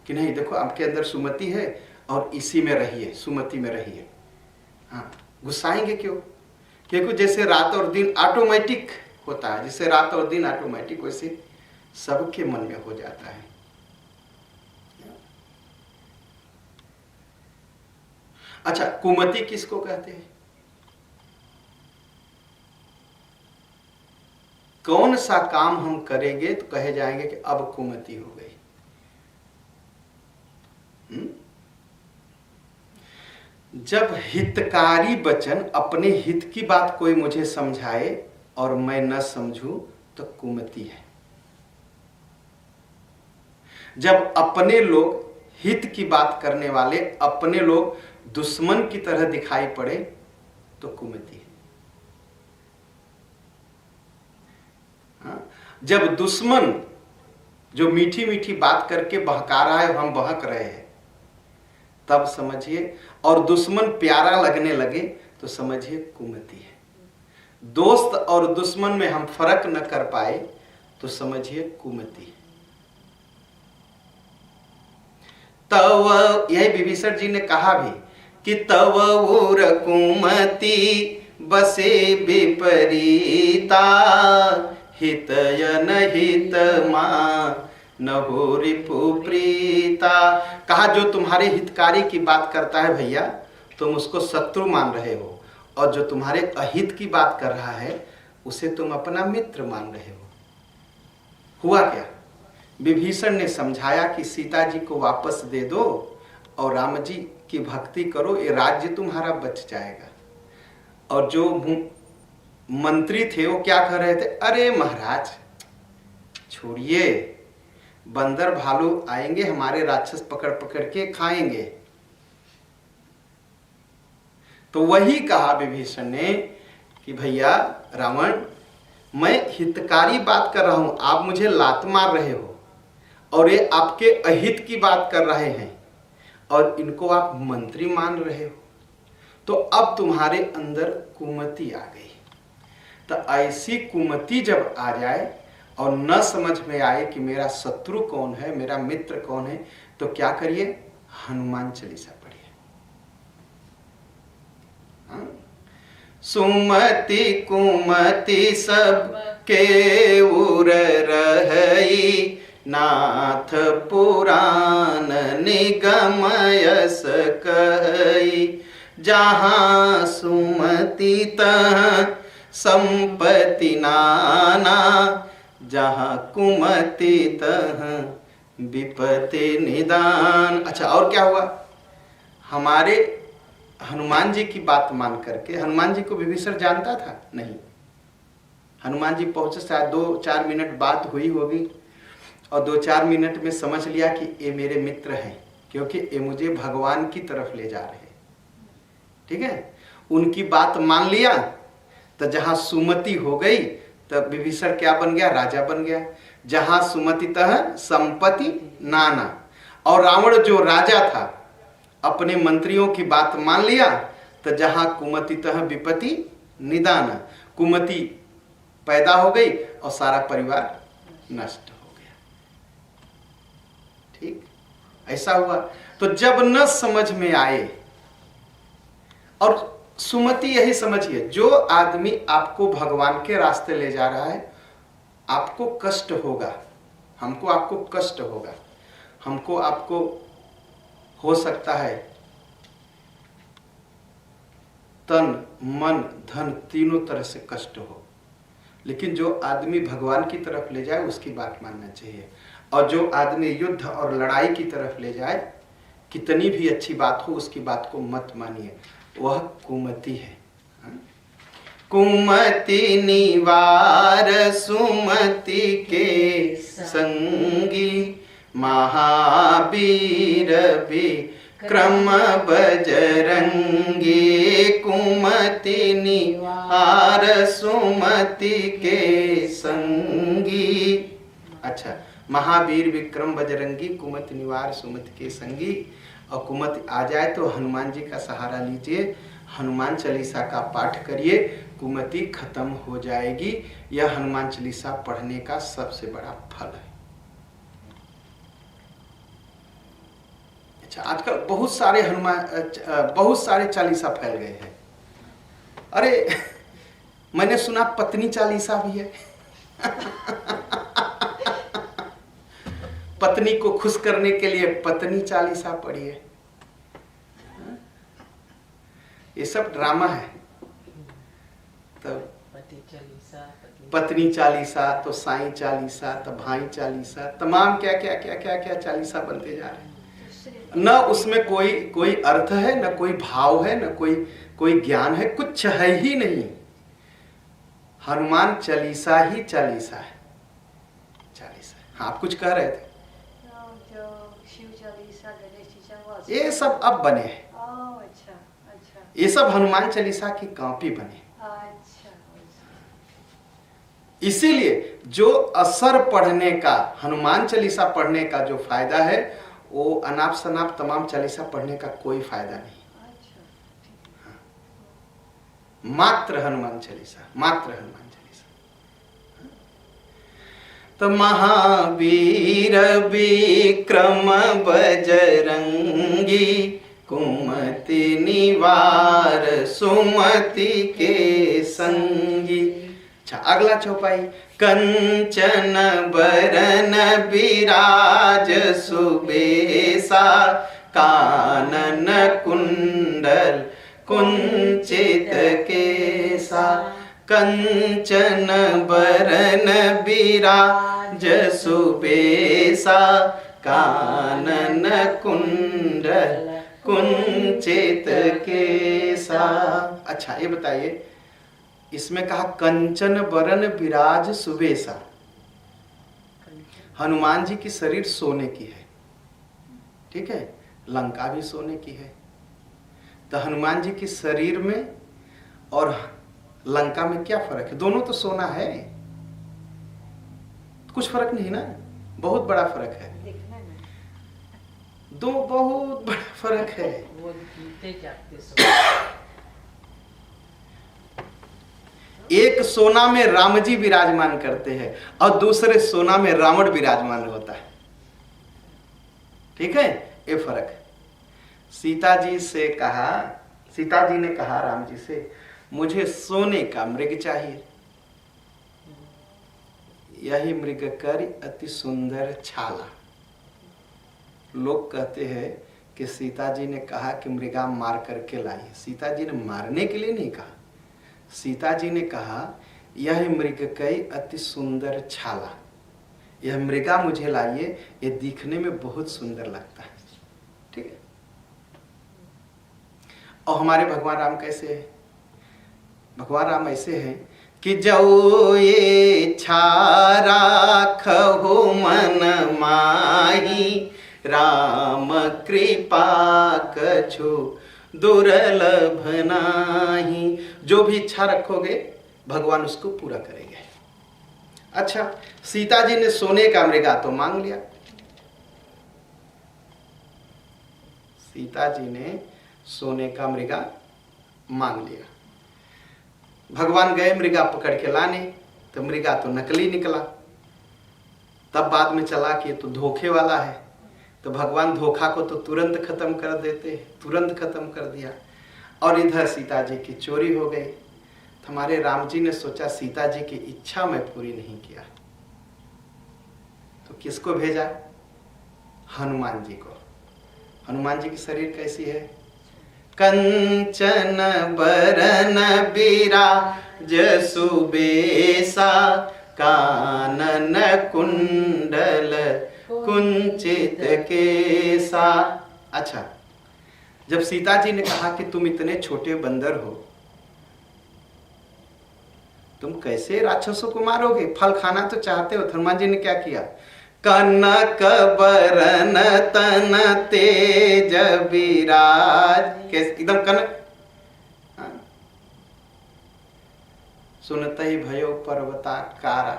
कि नहीं देखो आपके अंदर सुमति है और इसी में रहिए, सुमति में रहिए। हाँ, गुस्साएंगे क्यों? क्योंकि जैसे रात और दिन ऑटोमेटिक होता है, जैसे रात और दिन ऑटोमेटिक, वैसे सबके मन में हो जाता है। अच्छा, कुमति किसको कहते हैं? कौन सा काम हम करेंगे तो कहे जाएंगे कि अब कुमति हो गई। जब हितकारी वचन, अपने हित की बात कोई मुझे समझाए और मैं न समझूं तो कुमति है। जब अपने लोग हित की बात करने वाले अपने लोग दुश्मन की तरह दिखाई पड़े तो कुमति है। जब दुश्मन जो मीठी मीठी बात करके बहका रहा है, हम बहक रहे हैं, तब समझिए, और दुश्मन प्यारा लगने लगे तो समझिए कुमति है। दोस्त और दुश्मन में हम फर्क न कर पाए तो समझिए कुमति है। तव, यही विभीषण जी ने कहा भी कि तव उर कुमति बसे विपरीता, हितय न हित मा न हो रिपु प्रीता। कहा जो तुम्हारे हितकारी की बात करता है भैया, तुम उसको शत्रु मान रहे हो, और जो तुम्हारे अहित की बात कर रहा है उसे तुम अपना मित्र मान रहे हो। हुआ क्या? विभीषण ने समझाया कि सीता जी को वापस दे दो और राम जी की भक्ति करो, ये राज्य तुम्हारा बच जाएगा। और जो मंत्री थे वो क्या कह रहे थे, अरे महाराज छोड़िए, बंदर भालू आएंगे हमारे, राक्षस पकड़ पकड़ के खाएंगे। तो वही कहा विभीषण ने कि भैया रावण, मैं हितकारी बात कर रहा हूं, आप मुझे लात मार रहे हो और ये आपके अहित की बात कर रहे हैं और इनको आप मंत्री मान रहे हो, तो अब तुम्हारे अंदर कुमति आ गई। तो ऐसी कुमति जब आ जाए और न समझ में आए कि मेरा शत्रु कौन है, मेरा मित्र कौन है, तो क्या करिए, हनुमान चालीसा पढ़िए। सुमति कुमति सब के उर रहई, नाथ पुराण निगम यस कहई। जहाँ सुमति तहाँ संपत्ति नाना, जहाँ कुमति तहाँ विपत्ति निदान। अच्छा, और क्या हुआ? हमारे हनुमान जी की बात मान करके, हनुमान जी को विभीषण जानता था नहीं, हनुमान जी पहुंचे शायद 2-4 मिनट बात हुई होगी और 2-4 मिनट में समझ लिया कि ये मेरे मित्र हैं, क्योंकि ये मुझे भगवान की तरफ ले जा रहे हैं। ठीक है, उनकी बात मान लिया तो जहां सुमति हो गई तब विभीषण क्या बन गया, राजा बन गया। जहां सुमति तह संपत्ति नाना, और रावण जो राजा था अपने मंत्रियों की बात मान लिया तो जहां कुमति तह विपत्ति निदाना, कुमति पैदा हो गई और सारा परिवार नष्ट हो गया। ठीक, ऐसा हुआ। तो जब न समझ में आए, और सुमति यही समझिए, जो आदमी आपको भगवान के रास्ते ले जा रहा है, आपको कष्ट होगा, हमको आपको कष्ट होगा, हमको आपको हो सकता है तन मन धन तीनों तरह से कष्ट हो, लेकिन जो आदमी भगवान की तरफ ले जाए उसकी बात मानना चाहिए। और जो आदमी युद्ध और लड़ाई की तरफ ले जाए, कितनी भी अच्छी बात हो उसकी बात को मत मानिए, वह कुमति है। कुमति निवार सुमति के संगी, महावीर विक्रम बजरंगी। कुमति निवार सुमति के संगी। अच्छा, महावीर विक्रम बजरंगी, कुमति निवार सुमति के संगी। और कुमति आ जाए तो हनुमान जी का सहारा लीजिए, हनुमान चालीसा का पाठ करिए, कुमति खत्म हो जाएगी। यह हनुमान चालीसा पढ़ने का सबसे बड़ा फल है। अच्छा, आजकल बहुत सारे चालीसा फैल गए हैं। अरे मैंने सुना पत्नी चालीसा भी है। पत्नी को खुश करने के लिए पत्नी चालीसा पढ़िए। ये सब ड्रामा है। तो पत्नी चालीसा, तो साईं चालीसा, तो भाई चालीसा, तमाम क्या क्या क्या क्या क्या चालीसा बनते जा रहे हैं। न उसमें कोई अर्थ है, न कोई भाव है, न कोई ज्ञान है, कुछ है ही नहीं। हनुमान चालीसा ही चालीसा है। हाँ, आप कुछ कह रहे थे? ये सब अब बने हैं। ये सब हनुमान चालीसा की कॉपी बने। इसीलिए जो असर पढ़ने का, हनुमान चालीसा पढ़ने का जो फायदा है, वो अनाप शनाप तमाम चालीसा पढ़ने का कोई फायदा नहीं। हाँ। मात्र हनुमान चालीसा, मात्र हनुमान चालीसा। तो महावीर विक्रम बजरंगी, कुमति निवार सुमति के संगी। अच्छा, अगला चौपाई। कंचन बरन विराज सुबेसा, कानन कुंडल कुंचित केसा। कंचन बरन विराज सुबेसा, कानन कुंडल कुंचित केसा। अच्छा, ये बताइए, इसमें कहा कंचन बरन विराज सुबेसा। हनुमान जी की शरीर सोने की है, ठीक है, लंका भी सोने की है। तो हनुमान जी की शरीर में और लंका में क्या फर्क है? दोनों तो सोना है, कुछ फर्क नहीं ना, बहुत बड़ा फर्क है। दो बहुत बड़ा फर्क है। एक सोना में राम जी विराजमान करते हैं और दूसरे सोना में रावण विराजमान होता है, ठीक है, ये फर्क है। सीता जी ने कहा राम जी से, मुझे सोने का मृग चाहिए। यही मृग कर अति सुंदर छाला। लोग कहते हैं कि सीता जी ने कहा कि मृगा मार करके लाइए। सीता जी ने मारने के लिए नहीं कहा, सीता जी ने कहा यह मृग कई अति सुंदर छाला, यह मृगा मुझे लाइए, ये दिखने में बहुत सुंदर लगता है, ठीक है। और हमारे भगवान राम कैसे है? भगवान राम ऐसे हैं कि जो ये छारा खहो मन माही, राम कृपा कछु दुर्लभ नाही। जो भी इच्छा रखोगे भगवान उसको पूरा करेंगे। अच्छा, सीता जी ने सोने का मृगा तो मांग लिया। सीता जी ने सोने का मृगा मांग लिया। भगवान गए मृगा पकड़ के लाने, तो मृगा तो नकली निकला। तब बाद में चला कि ये तो धोखे वाला है। तो भगवान धोखा को तो तुरंत खत्म कर देते, तुरंत खत्म कर दिया। और इधर सीता जी की चोरी हो गई। तो हमारे राम जी ने सोचा सीता जी की इच्छा मैं पूरी नहीं किया, तो किसको भेजा? हनुमान जी को। हनुमान जी की शरीर कैसी है? कंचन बरन बिराज सुबेसा, कानन कुंडल कुंचित केसा। अच्छा, जब सीता जी ने कहा कि तुम इतने छोटे बंदर हो, तुम कैसे राक्षसों को मारोगे? फल खाना तो चाहते हो। हनुमान जी ने क्या किया? कनक बरन तन तेज विराज, कैसे एकदम कनक, सुनते ही भयो पर्वताकारा।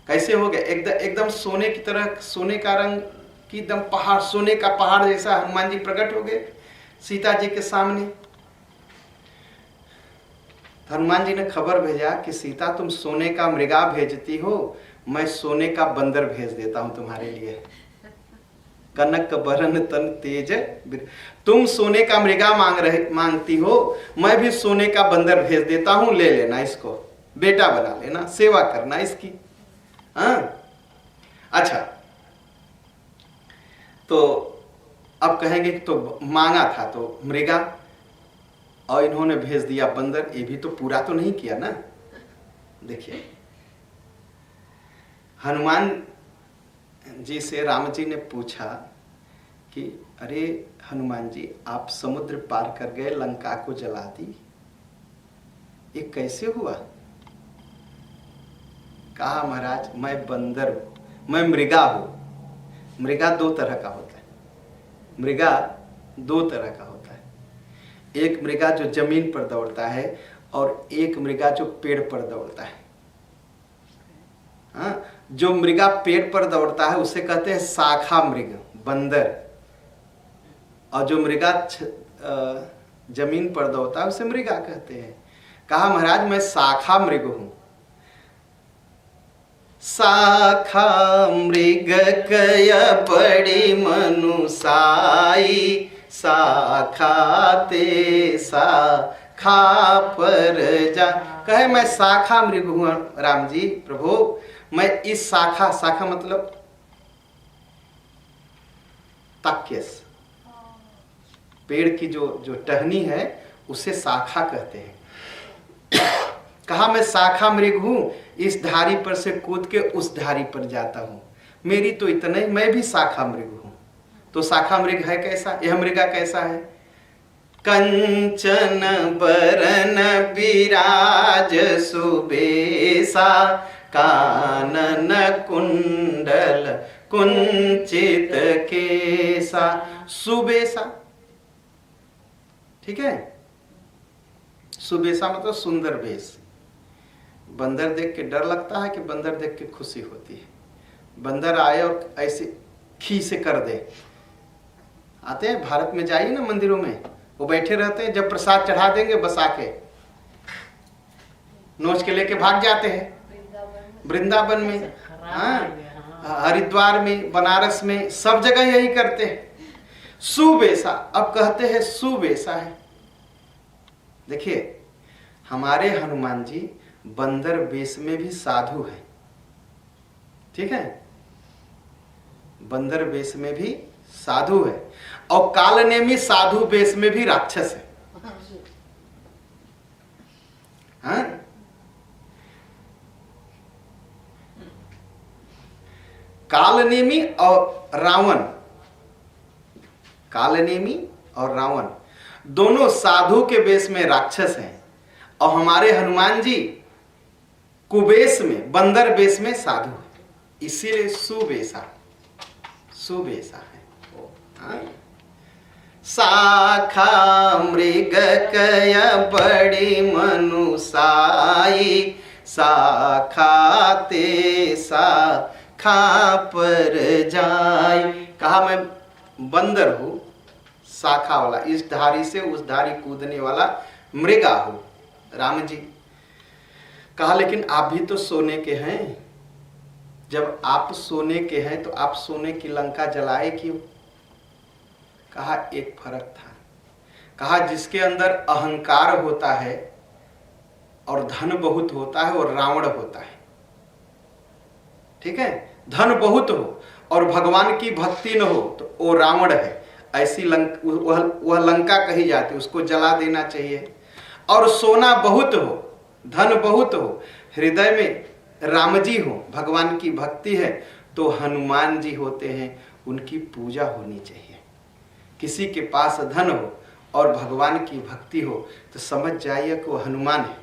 कैसे हो गया? एकदम सोने की तरह, सोने का रंग की एकदम पहाड़, सोने का पहाड़ जैसा हनुमान जी प्रकट हो गए सीता जी के सामने। हनुमान जी ने खबर भेजा कि सीता तुम सोने का मृगा भेजती हो, मैं सोने का बंदर भेज देता हूं तुम्हारे लिए। कनक बरन तन तेज, तुम सोने का मृगा मांगती हो, मैं भी सोने का बंदर भेज देता हूं, ले लेना इसको, बेटा बना लेना, सेवा करना इसकी। हाँ, अच्छा, तो अब कहेंगे कि तो मांगा था तो मृगा और इन्होंने भेज दिया बंदर, ये भी तो पूरा तो नहीं किया ना। देखिए, हनुमान जी से राम जी ने पूछा कि अरे हनुमान जी, आप समुद्र पार कर गए, लंका को जला दी, ये कैसे हुआ? कहा महाराज मैं बंदर हूं, मैं मृगा हूं। मृगा दो तरह का होता है, मृगा दो तरह का होता है। एक मृगा जो जमीन पर दौड़ता है और एक मृगा जो पेड़ पर दौड़ता है। हाँ, जो मृगा पेड़ पर दौड़ता है उसे कहते हैं शाखा मृग, बंदर, और जो मृगा जमीन पर दौड़ता है उसे मृगा कहते हैं। कहा महाराज मैं शाखा मृग हूं। शाखा मृग कय पड़ी मनुसाई, शाखा ते शाखा पर जा। कहे मैं शाखा मृग हूं राम जी, प्रभु मैं इस शाखा, शाखा मतलब ताक्यस, पेड़ की जो टहनी है उसे शाखा कहते हैं। कहा मैं शाखा मृग हूं, इस धारी पर से कूद के उस धारी पर जाता हूं, मेरी तो इतना ही, मैं भी शाखा मृग हूं। तो शाखा मृग है कैसा? यह मृगा कैसा है? कंचन बरन विराज सुबेसा, कानन कुंडल कुंचित केसा। सुबेसा, ठीक है, सुबेसा मतलब सुंदर वेश। बंदर देख के डर लगता है कि बंदर देख के खुशी होती है? बंदर आए और ऐसे खी से कर दे, आते हैं भारत में, जाइए ना मंदिरों में, वो बैठे रहते हैं, जब प्रसाद चढ़ा देंगे बस आके नोच के लेके भाग जाते हैं। वृंदावन में, हाँ, हरिद्वार में, बनारस में, सब जगह यही करते हैं। सुबेसा, अब कहते हैं सुबेसा है। देखिए हमारे हनुमान जी बंदर वेश में भी साधु है, ठीक है, बंदर वेश में भी साधु है, और कालनेमी साधु वेश में भी राक्षस है। हाँ? कालनेमी और रावण, कालनेमी और रावण दोनों साधु के वेश में राक्षस हैं, और हमारे हनुमान जी कुबेश में, बंदर वेश में साधु है, इसीलिए सुबेसा, सुबेसा है। हाँ? शाखा मृग कय बड़ी मनुसाई, शाखा ते शाखा पर जाई। कहा मैं बंदर हूं, शाखा वाला, इस धारी से उस धारी कूदने वाला मृगा हूं राम जी। कहा लेकिन आप भी तो सोने के हैं, जब आप सोने के हैं तो आप सोने की लंका जलाए क्यों? कहा एक फर्क था। कहा जिसके अंदर अहंकार होता है और धन बहुत होता है और रावण होता है, ठीक है, धन बहुत हो और भगवान की भक्ति न हो तो वो रावण है। ऐसी वह लंका कही जाती, उसको जला देना चाहिए। और सोना बहुत हो, धन बहुत हो, हृदय में राम जी हो, भगवान की भक्ति है, तो हनुमान जी होते हैं, उनकी पूजा होनी चाहिए। किसी के पास धन हो और भगवान की भक्ति हो तो समझ जाइए कि वो हनुमान है।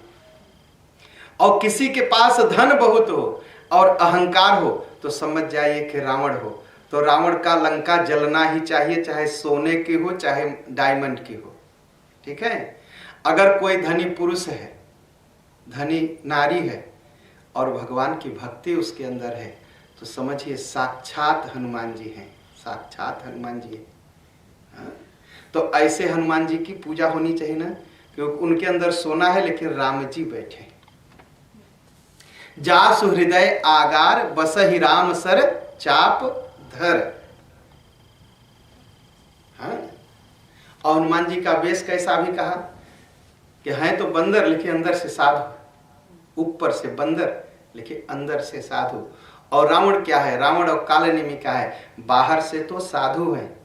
और किसी के पास धन बहुत हो और अहंकार हो तो समझ जाइए कि रावण हो। तो रावण का लंका जलना ही चाहिए, चाहे सोने की हो चाहे डायमंड की हो, ठीक है। अगर कोई धनी पुरुष है, धनी नारी है और भगवान की भक्ति उसके अंदर है तो समझिए साक्षात हनुमान जी हैं, साक्षात हनुमान जी हैं। हाँ? तो ऐसे हनुमान जी की पूजा होनी चाहिए ना, क्योंकि उनके अंदर सोना है लेकिन राम जी बैठे। जासु हृदय आगार बसहि राम सर चाप धर। हाँ? और हनुमान जी का वेश कैसा भी कहा कि हैं तो बंदर लेकिन अंदर से साधु, ऊपर से बंदर लेकिन अंदर से साधु। और रावण क्या है? रावण और कालनेमी क्या है? बाहर से तो साधु है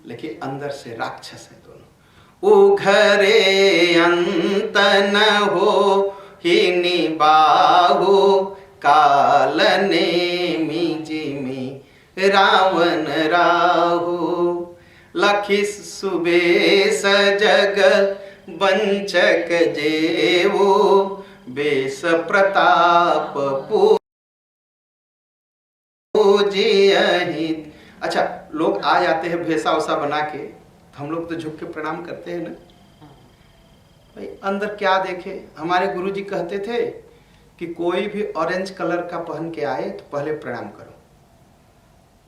लेकिन अंदर से राक्षस है दोनों। उघरे अंत न हो ही निबाहु कालनेमी जिमि रावण राहु। लखि सुबेश जग वंचक जेवो बेस प्रताप पूजियहित। अच्छा, लोग आ जाते हैं भेसा वसा बना के, तो हम लोग तो झुक के प्रणाम करते हैं ना भाई। अंदर क्या देखे? हमारे गुरुजी कहते थे कि कोई भी ऑरेंज कलर का पहन के आए तो पहले प्रणाम करो।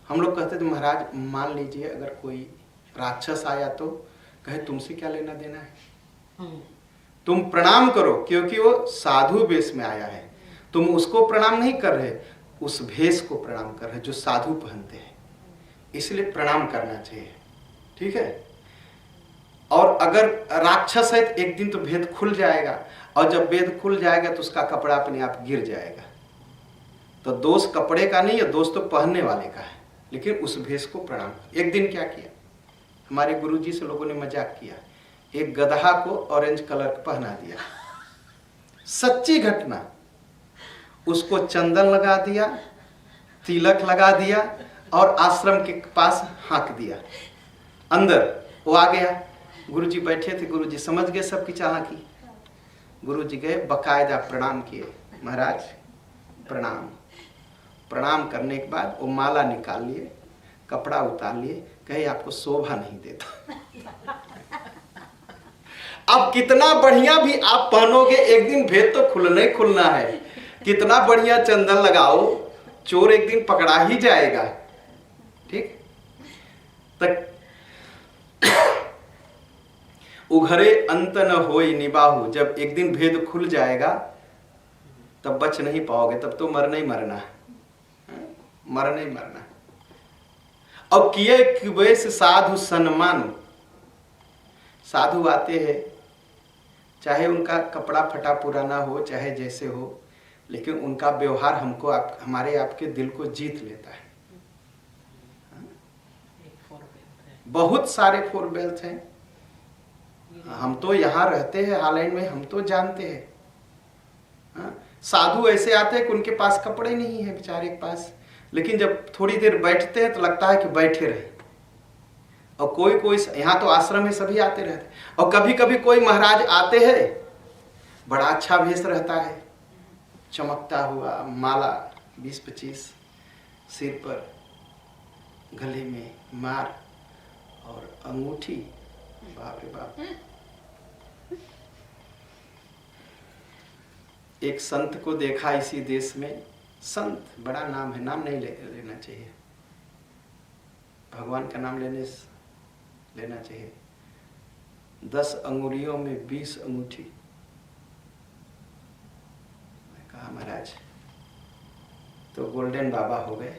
हम लोग कहते थे महाराज मान लीजिए अगर कोई राक्षस आया तो कहे तुमसे क्या लेना देना है, तुम प्रणाम करो, क्योंकि वो साधु वेश में आया है। तुम उसको प्रणाम नहीं कर रहे, उस भेष को प्रणाम कर रहे जो साधु पहनते हैं, इसलिए प्रणाम करना चाहिए, ठीक है। और अगर राक्षस है तो एक दिन तो भेद खुल जाएगा, और जब भेद खुल जाएगा तो उसका कपड़ा अपने आप गिर जाएगा। तो दोष कपड़े का नहीं है, दोष तो पहनने वाले का है। लेकिन उस भेष को प्रणाम। एक दिन क्या किया हमारे गुरुजी से, लोगों ने मजाक किया, एक गधा को ऑरेंज कलर पहना दिया, सच्ची घटना। उसको चंदन लगा दिया, तिलक लगा दिया और आश्रम के पास हाँक दिया अंदर। वो आ गया, गुरुजी बैठे थे, गुरुजी समझ गए सबकी चालाकी। गुरुजी गए, बकायदा प्रणाम किए, महाराज प्रणाम। प्रणाम करने के बाद वो माला निकाल लिए, कपड़ा उतार लिए, कहे आपको शोभा नहीं देता। अब कितना बढ़िया भी आप पहनोगे, एक दिन भेद तो खुलना ही खुलना है। कितना बढ़िया चंदन लगाओ, चोर एक दिन पकड़ा ही जाएगा, ठीक। तक उघरे अंत न होई निबाहु, जब एक दिन भेद खुल जाएगा तब बच नहीं पाओगे, तब तो मरना ही मरना है, मरना ही मरना। और किए वैसे साधु सन्मान, साधु आते हैं, चाहे उनका कपड़ा फटा पुराना हो चाहे जैसे हो, लेकिन उनका व्यवहार हमको हमारे आपके दिल को जीत लेता है। बहुत सारे फोर बेल्ट हैं, हम तो यहाँ रहते हैं हालैंड में, हम तो जानते हैं। साधु ऐसे आते हैं कि उनके पास कपड़े नहीं है बेचारे के पास, लेकिन जब थोड़ी देर बैठते हैं तो लगता है कि बैठे रहे। और कोई कोई यहाँ तो आश्रम में सभी आते रहते, और कभी कभी कोई महाराज आते हैं, बड़ा अच्छा भेष रहता है, चमकता हुआ, माला 20-25 सिर पर, गले में मार और अंगूठी, बाप रे बाप। एक संत को देखा इसी देश में, संत बड़ा नाम है, नाम नहीं लेना चाहिए, भगवान का नाम लेना चाहिए। 10 अंगुलियों में 20 अंगूठी। मैं कहा महाराज तो गोल्डन बाबा हो गए।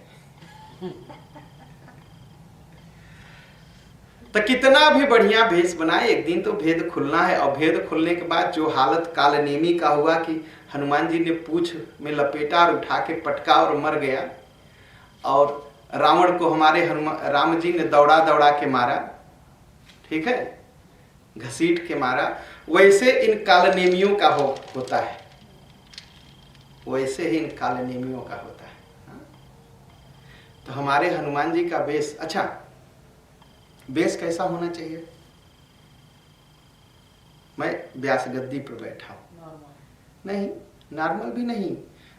तो कितना भी बढ़िया भेष बनाए, एक दिन तो भेद खुलना है। और भेद खुलने के बाद जो हालत कालनेमी का हुआ कि हनुमान जी ने पूंछ में लपेटा और उठा के पटका और मर गया, और रावण को हमारे राम जी ने दौड़ा दौड़ा के मारा, ठीक है, घसीट के मारा। वैसे इन कालनेमियों का होता है, वैसे ही इन कालनेमियों का होता है। तो हमारे हनुमान जी का वेश, अच्छा वेश कैसा होना चाहिए? मैं व्यास गद्दी पर बैठा हूं, नहीं नॉर्मल भी नहीं,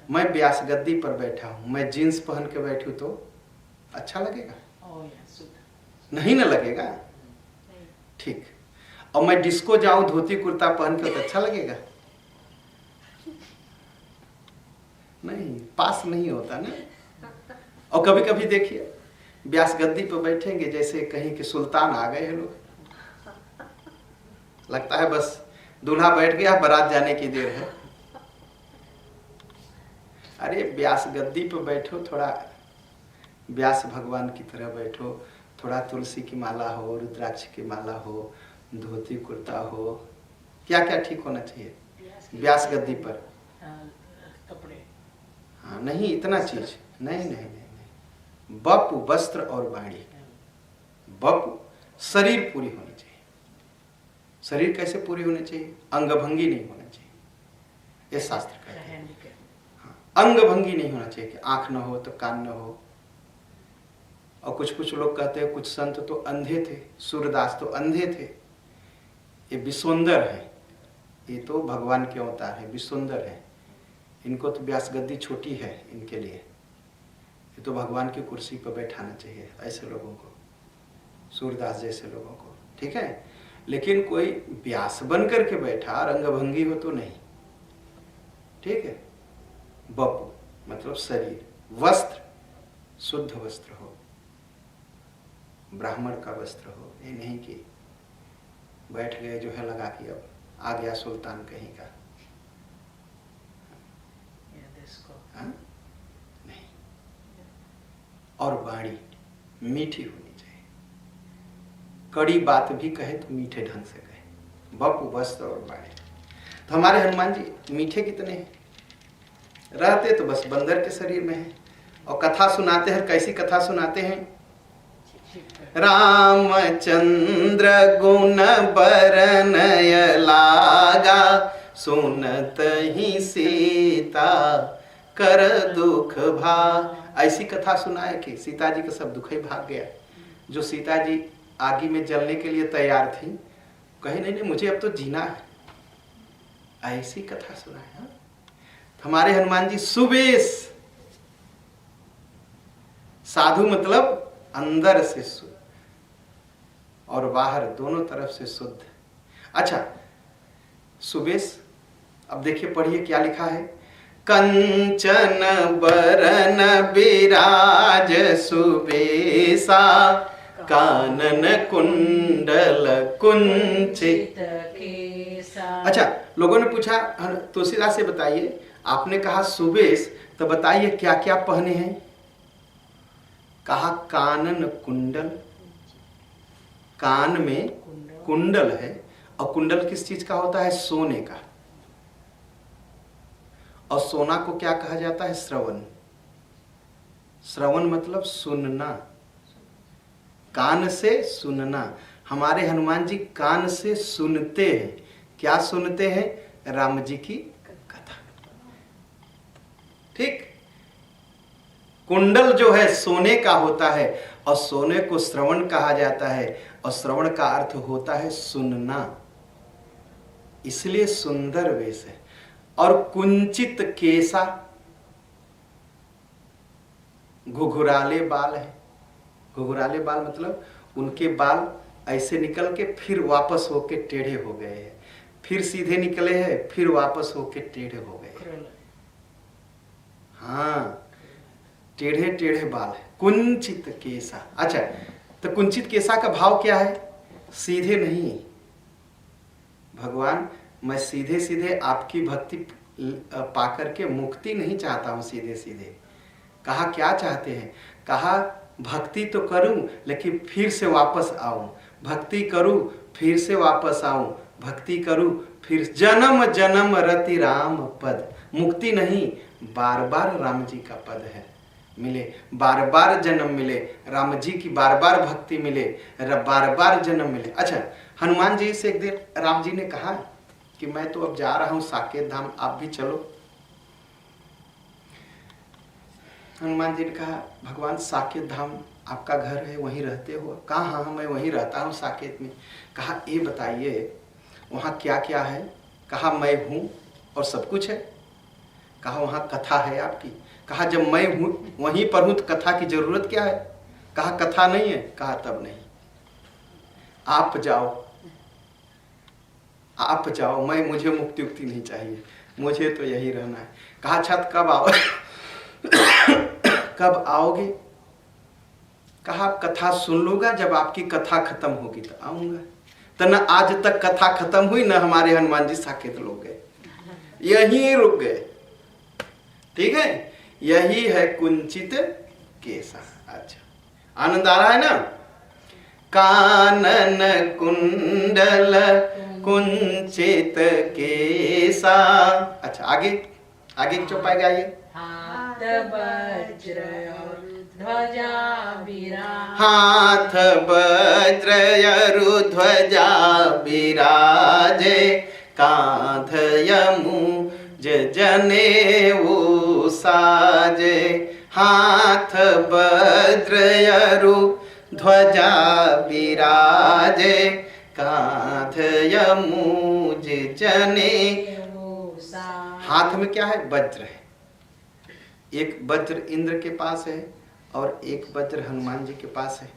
मैं व्यास गद्दी पर बैठा हूं, मैं जीन्स पहन के बैठूं तो अच्छा लगेगा? नहीं ना लगेगा, ठीक। और मैं डिस्को जाऊं धोती कुर्ता पहन के तो अच्छा लगेगा? नहीं, पास नहीं होता ना। और कभी कभी देखिए व्यास गद्दी पर बैठेंगे जैसे कहीं के सुल्तान आ गए हैं लोग, लगता है बस दूल्हा बैठ गया, बारात जाने की देर है। अरे व्यास गद्दी पर बैठो, थोड़ा व्यास भगवान की तरह बैठो, थोड़ा तुलसी की माला हो, रुद्राक्ष की माला हो, धोती कुर्ता हो, क्या क्या ठीक होना चाहिए व्यास गद्दी पर? कपड़े, हाँ नहीं इतना चीज नहीं नहीं नहीं नहीं, बप वस्त्र और वाणी। बप शरीर पूरी होनी चाहिए। शरीर कैसे पूरी होनी चाहिए? अंगभंगी नहीं होना चाहिए, ये शास्त्र कहते हैं। हाँ, अंगभंगी नहीं होना चाहिए कि आंख न हो तो कान न हो। और कुछ लोग कहते हैं कुछ संत तो अंधे थे, सूरदास तो अंधे थे। ये विश्वंदर है, ये तो भगवान के अवतार है, विश्वंदर है। इनको तो व्यास गद्दी छोटी है इनके लिए, ये तो भगवान की कुर्सी पर बैठाना चाहिए ऐसे लोगों को, सूरदास जैसे लोगों को, ठीक है। लेकिन कोई व्यास बन करके बैठा रंगभंगी हो तो नहीं, ठीक है। बपु मतलब शरीर, वस्त्र शुद्ध वस्त्र हो, ब्राह्मण का वस्त्र हो, ये नहीं कि बैठ गए जो है लगा कि अब आ गया सुल्तान कहीं का। हाँ? नहीं। और वाणी मीठी होनी चाहिए, कड़ी बात भी कहे तो मीठे ढंग से कहे। बपु वस्त्र और वाणी। तो हमारे हनुमान जी मीठे कितने हैं? रहते तो बस बंदर के शरीर में है, और कथा सुनाते हैं। कैसी कथा सुनाते हैं? रामचंद्र गुण बरनय लागा, सुनत ही सीता कर दुख भाग। ऐसी कथा सुनाए कि सीता जी का सब दुख ही भाग गया। जो सीता जी आगे में जलने के लिए तैयार थी, कहे नहीं नहीं मुझे अब तो जीना है, ऐसी कथा सुनाए। हमारे हनुमान जी सुबेश, साधु मतलब अंदर से शुद्ध और बाहर दोनों तरफ से शुद्ध। अच्छा सुबेश, अब देखिए पढ़िए क्या लिखा है। कंचन बरन बिराज सुबेसा, कानन कुंडल कुंचित केसा। अच्छा लोगों ने पूछा तुलसीदास से बताइए, आपने कहा सुबेश, तो बताइए क्या क्या पहने हैं? कहा कानन कुंडल, कान में कुंडल है। और कुंडल किस चीज का होता है? सोने का। और सोना को क्या कहा जाता है? श्रवण। श्रवण मतलब सुनना, कान से सुनना। हमारे हनुमान जी कान से सुनते हैं। क्या सुनते हैं? राम जी की कथा, ठीक। कुंडल जो है सोने का होता है, और सोने को श्रवण कहा जाता है, और श्रवण का अर्थ होता है सुनना, इसलिए सुंदर वेश है। और कुंचित केसा, घुघुराले बाल है। घुघुराले बाल मतलब उनके बाल ऐसे निकल के फिर वापस होके टेढ़े हो गए हैं, फिर सीधे निकले हैं, फिर वापस होके टेढ़े हो गए। हाँ टेढ़े टेढ़े बाल है, कुंचित केसा। अच्छा तो कुंचित केसा का भाव क्या है? सीधे नहीं, भगवान मैं सीधे सीधे आपकी भक्ति पाकर के मुक्ति नहीं चाहता हूं सीधे सीधे, कहा क्या चाहते हैं? कहा भक्ति तो करूं लेकिन फिर से वापस आऊं, भक्ति करूं फिर से वापस आऊं, भक्ति करूं फिर जन्म जन्म रति राम पद। मुक्ति नहीं, बार बार राम जी का पद है, मिले, बार बार जन्म मिले, राम जी की बार बार भक्ति मिले, बार बार जन्म मिले। अच्छा, हनुमान जी से एक दिन राम जी ने कहा कि मैं तो अब जा रहा हूं साकेत धाम, आप भी चलो। हनुमान जी ने कहा भगवान साकेत धाम आपका घर है, वहीं रहते हो? कहा हाँ मैं वहीं रहता हूँ साकेत में। कहा ये बताइए वहाँ क्या क्या है? कहा मैं हूँ और सब कुछ है। कहा वहाँ कथा है आपकी? कहा जब मैं हूँ वहीं पर हूँ तो कथा की जरूरत क्या है? कहा कथा नहीं है। कहा तब नहीं, आप जाओ, आप जाओ, मुझे मुक्ति उक्ति नहीं चाहिए, मुझे तो यही रहना है। कहा अच्छा कब आओ कब आओगे? कहा कथा सुन लूंगा, जब आपकी कथा खत्म होगी तो आऊंगा। तो न आज तक कथा खत्म हुई, न हमारे हनुमान जी साकेत लोग गए, यहीं रुक गए। ठीक है, यही है कुंचित केसा। अच्छा, आनंद आ रहा है ना? कानन कुंडल कुंचित केसा। अच्छा, आगे आगे चौपाई गाइए। हाथ वज्र और ध्वजा विराज, हाथ वज्र अरु ध्वजा विराजे, कांध यमुज जनेऊ साजे। हाथ वज्र अरु ध्वजा विराजे, कांध यमुज जनेऊ। हाथ में क्या है? वज्र है। एक वज्र इंद्र के पास है और एक वज्र हनुमान जी के पास है।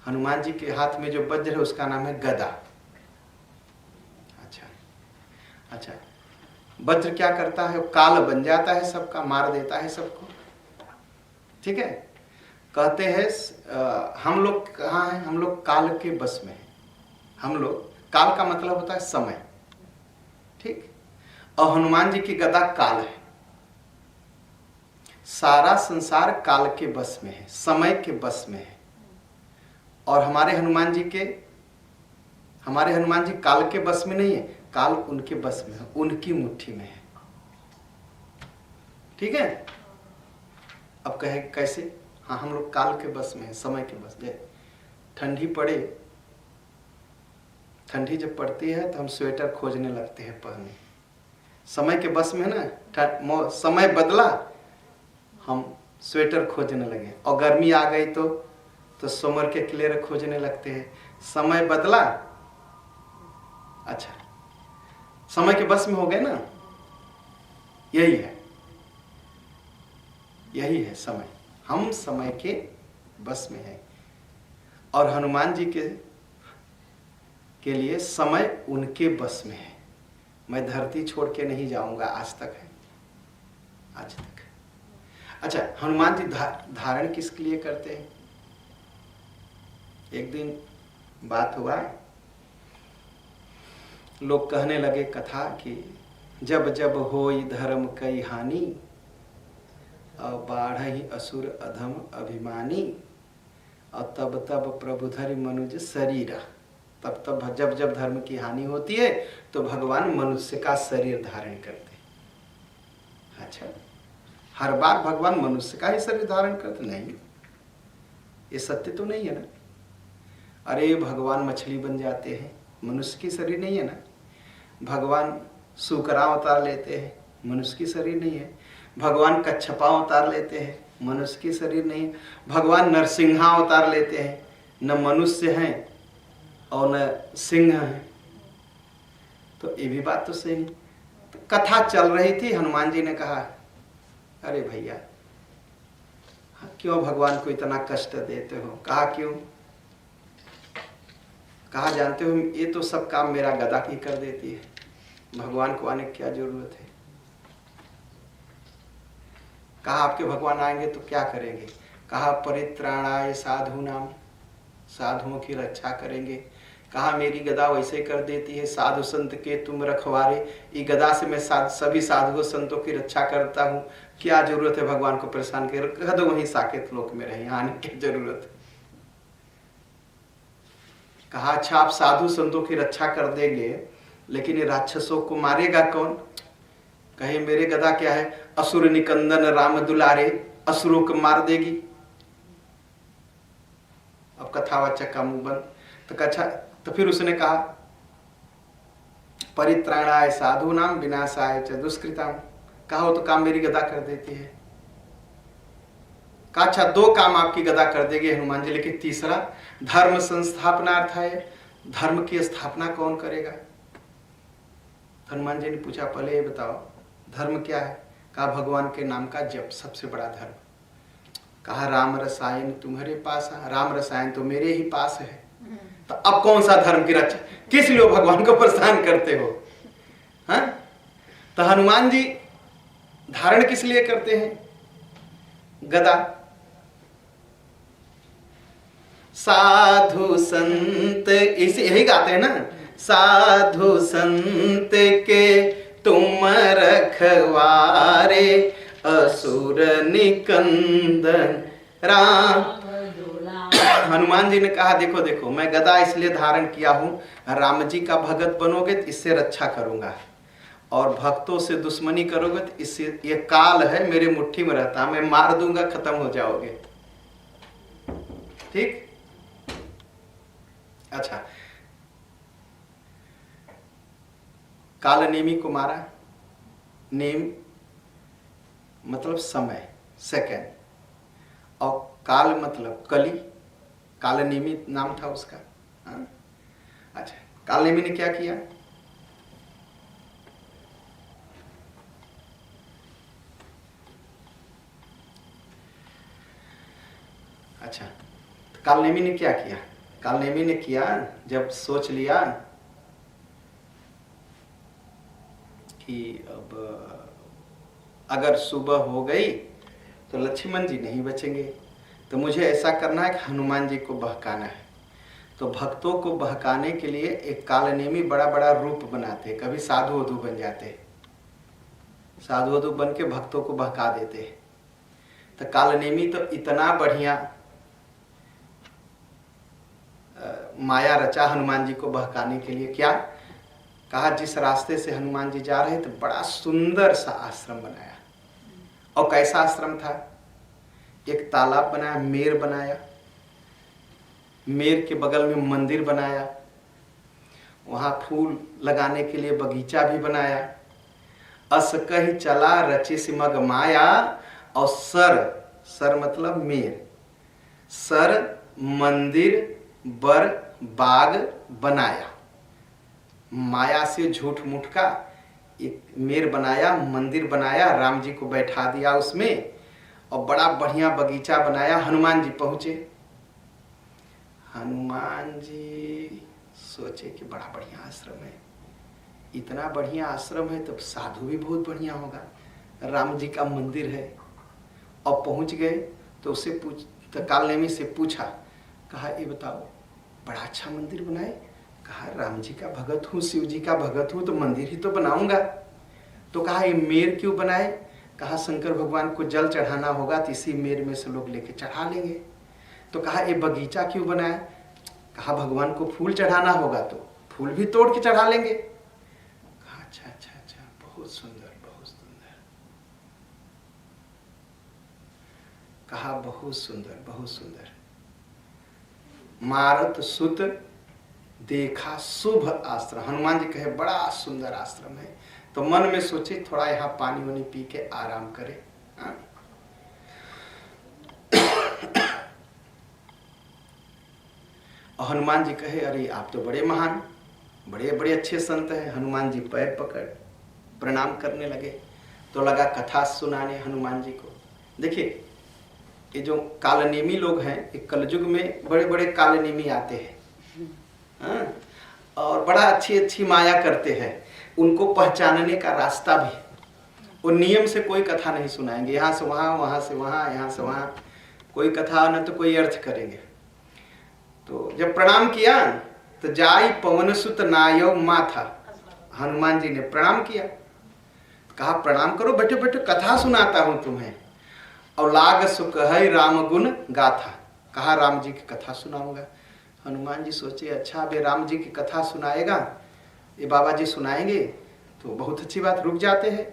हनुमान जी के हाथ में जो वज्र है उसका नाम है गदा। अच्छा अच्छा, वज्र क्या करता है? काल बन जाता है सबका, मार देता है सबको। ठीक है, कहते हैं हम लोग कहाँ हैं? हम लोग काल के बस में हैं। हम लोग, काल का मतलब होता है समय, ठीक, और हनुमान जी की गदा काल है। सारा संसार काल के बस में है, समय के बस में है। और हमारे हनुमान जी काल के बस में नहीं है, काल उनके बस में है, उनकी मुट्ठी में है। ठीक है, अब कहे कैसे? हाँ, हम लोग काल के बस में है, समय के बस में। ठंडी पड़े, ठंडी जब पड़ती है तो हम स्वेटर खोजने लगते हैं पहने, समय के बस में है ना। समय बदला, हम स्वेटर खोजने लगे, और गर्मी आ गई तो समर के क्लेर खोजने लगते हैं। समय बदला, अच्छा, समय के बस में हो गए ना। यही है समय, हम समय के बस में हैं। और हनुमान जी के लिए समय उनके बस में है। मैं धरती छोड़ के नहीं जाऊंगा, आज तक है, आज तक। अच्छा, हनुमान जी धारण किसके लिए करते हैं? एक दिन बात हुआ, लोग कहने लगे कथा कि जब जब होई धर्म कई हानि, और बाढ़हि असुर अधम अभिमानी, और तब तब प्रभु धरि मनुज शरीरा। तब जब जब धर्म की हानि होती है तो भगवान मनुष्य का शरीर धारण करते हैं। अच्छा, हर बार भगवान मनुष्य का ही शरीर धारण करते? नहीं, ये सत्य तो नहीं है ना। अरे भगवान मछली बन जाते हैं, मनुष्य की शरीर नहीं है ना। भगवान सूकरा अवतार लेते हैं, मनुष्य की शरीर नहीं है। भगवान कच्छपा अवतार लेते हैं, मनुष्य की शरीर नहीं है। भगवान नरसिंहा अवतार लेते हैं, न मनुष्य हैं और न सिंह हैं। तो ये भी बात तो सही नहीं। तो कथा चल रही थी, हनुमान जी ने कहा अरे भैया क्यों भगवान को इतना कष्ट देते हो? कहा क्यों? कहा जानते हो ये तो सब काम मेरा गदा की कर देती है, भगवान को आने की क्या जरूरत है? कहा आपके भगवान आएंगे तो क्या करेंगे? कहा परित्राणाय साधु नाम, साधुओं की रक्षा करेंगे। कहा मेरी गदा वैसे कर देती है, साधु संत के तुम रखवारे, ये गदा से मैं सभी साधुओं संतों की रक्षा करता हूँ, क्या जरूरत है भगवान को परेशान कर, कह दो वहीं साकेत लोक में रहे, आने की जरूरत है। कहा अच्छा आप साधु संतों की रक्षा कर देंगे, लेकिन ये राक्षसों को मारेगा कौन? कहे मेरे गदा क्या है, असुर निकंदन राम दुलारे, असुरों को मार देगी। अब कथावाचक का मुंह बंद। तो अच्छा, तो फिर उसने कहा परित्राणाय साधु नाम विनाशाय च दुष्कृताम, कहा हो तो काम मेरी गदा कर देती है। कहा अच्छा 2 काम आपकी गदा कर देगी हनुमान जी, लेकिन तीसरा धर्म संस्थापनार्थ है, धर्म की स्थापना कौन करेगा? हनुमान जी ने पूछा पहले ये बताओ धर्म क्या है? कहा भगवान के नाम का जप सबसे बड़ा धर्म। कहा राम रसायन तुम्हारे पास है, राम रसायन तो मेरे ही पास है, तो अब कौन सा धर्म की रक्षा, किस लिए भगवान को परेशान करते हो? हाँ? तो हनुमान जी धारण किस लिए करते हैं गदा? साधु संत इसे यही गाते हैं ना, साधु संत के तुम रखवारे, असुर निकंदन राम। हनुमान जी ने कहा देखो देखो मैं गदा इसलिए धारण किया हूं, राम जी का भगत बनोगे तो इससे रक्षा करूंगा, और भक्तों से दुश्मनी करोगे तो इससे, ये काल है मेरे मुट्ठी में रहता, मैं मार दूंगा खत्म हो जाओगे। ठीक? अच्छा, काल नेमी को मारा, नेम मतलब समय, सेकंड, और काल मतलब कली, काल नेमी नाम था उसका। हाँ? अच्छा, काल नेमी ने क्या किया? अच्छा, तो काल नेमी ने क्या किया? काल नेमी ने किया, जब सोच लिया कि अब अगर सुबह हो गई तो लक्ष्मण जी नहीं बचेंगे, तो मुझे ऐसा करना है कि हनुमान जी को बहकाना है। तो भक्तों को बहकाने के लिए एक कालनेमी बड़ा बड़ा रूप बनाते, कभी साधु वधु बन जाते, साधु वधु बन के भक्तों को बहका देते। तो कालनेमी तो इतना बढ़िया माया रचा हनुमान जी को बहकाने के लिए। क्या कहा? जिस रास्ते से हनुमान जी जा रहे थे बड़ा सुंदर सा आश्रम बनाया। और कैसा आश्रम था? एक तालाब बनाया, मेर बनाया, मेर के बगल में मंदिर बनाया, वहां फूल लगाने के लिए बगीचा भी बनाया। अस कही चला रचे सिमग माया, और सर मतलब मेर, सर मंदिर बर बाग बनाया। माया से झूठ मूठ का एक मेर बनाया, मंदिर बनाया, राम जी को बैठा दिया उसमें, और बड़ा बढ़िया बगीचा बनाया। हनुमान जी पहुंचे। हनुमान जी सोचे कि बड़ा बढ़िया आश्रम है, इतना बढ़िया आश्रम है तो साधु भी बहुत बढ़िया होगा, राम जी का मंदिर है। और पहुंच गए तो उससे तो कालनेमी से पूछा, कहा ये बताओ बड़ा अच्छा मंदिर बनाए। कहा राम जी का भगत हूँ, शिव जी का भगत हूँ, तो मंदिर ही तो बनाऊंगा। तो कहा ये मेर क्यों बनाए? कहा शंकर भगवान को जल चढ़ाना होगा तो इसी मेर में से लोग लेके चढ़ा लेंगे। तो कहा ये बगीचा क्यों बनाया? कहा भगवान को फूल चढ़ाना होगा तो फूल भी तोड़ के चढ़ा लेंगे। कहा अच्छा अच्छा अच्छा, बहुत सुंदर बहुत सुंदर। कहा बहुत सुंदर बहुत सुंदर। मारत सुत देखा शुभ आश्रम। हनुमान जी कहे बड़ा सुंदर आश्रम है। तो मन में सोचे थोड़ा यहाँ पानी वानी पी के आराम करे। और हनुमान जी कहे अरे आप तो बड़े महान, बड़े बड़े अच्छे संत हैं। हनुमान जी पैर पकड़ प्रणाम करने लगे। तो लगा कथा सुनाने हनुमान जी को। देखिए ये जो कालनेमी लोग हैं, एक कलयुग में बड़े बड़े कालनेमी आते हैं। हाँ? और बड़ा अच्छी अच्छी माया करते हैं। उनको पहचानने का रास्ता भी, वो नियम से कोई कथा नहीं सुनाएंगे, यहाँ से वहाँ, वहाँ से वहाँ, यहाँ से वहाँ, कोई कथा न तो कोई अर्थ करेंगे। तो जब प्रणाम किया तो जाई पवन सुत नायव माथा, हनुमान जी ने प्रणाम किया। कहा प्रणाम करो, बैठे बैठे कथा सुनाता हूं तुम्हें। और लाग सुख है राम गुण गाथा, कहा राम जी की कथा सुनाऊंगा। हनुमान जी सोचे अच्छा अबे राम जी की कथा सुनाएगा, ये बाबा जी सुनाएंगे तो बहुत अच्छी बात, रुक जाते हैं।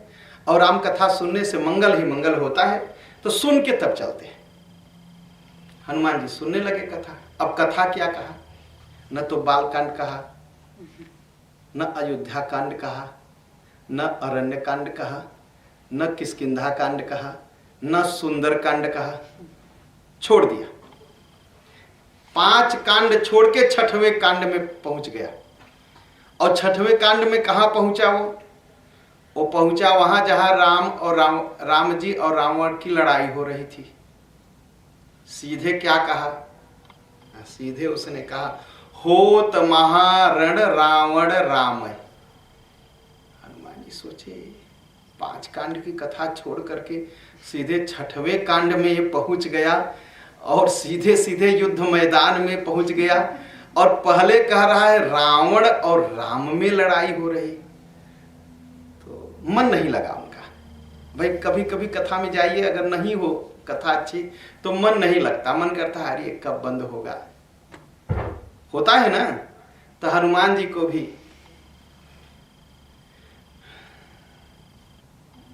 और राम कथा सुनने से मंगल ही मंगल होता है, तो सुन के तब चलते हैं। हनुमान जी सुनने लगे कथा। अब कथा क्या कहा, न तो बाल कांड कहा, न अयोध्या कांड कहा, न अरण्य कांड कहा, न किष्किंधा कांड कहा, न सुंदर कांड कहा, छोड़ दिया। 5 कांड छोड़ के 6वें कांड में पहुंच गया। और 6वें कांड में कहां पहुंचा वो पहुंचा वहां जहां राम जी और रावण की लड़ाई हो रही थी। सीधे क्या कहा, सीधे उसने कहा होत महारण रावण रामय। हनुमान जी सोचे 5 कांड की कथा छोड़ करके सीधे 6वें कांड में ये पहुंच गया और सीधे सीधे युद्ध मैदान में पहुंच गया। और पहले कह रहा है रावण और राम में लड़ाई हो रही, तो मन नहीं लगा उनका। भाई कभी कभी कथा में जाइए, अगर नहीं हो कथा अच्छी तो मन नहीं लगता, मन करता है अरे कब बंद होगा, होता है ना। तो हनुमान जी को भी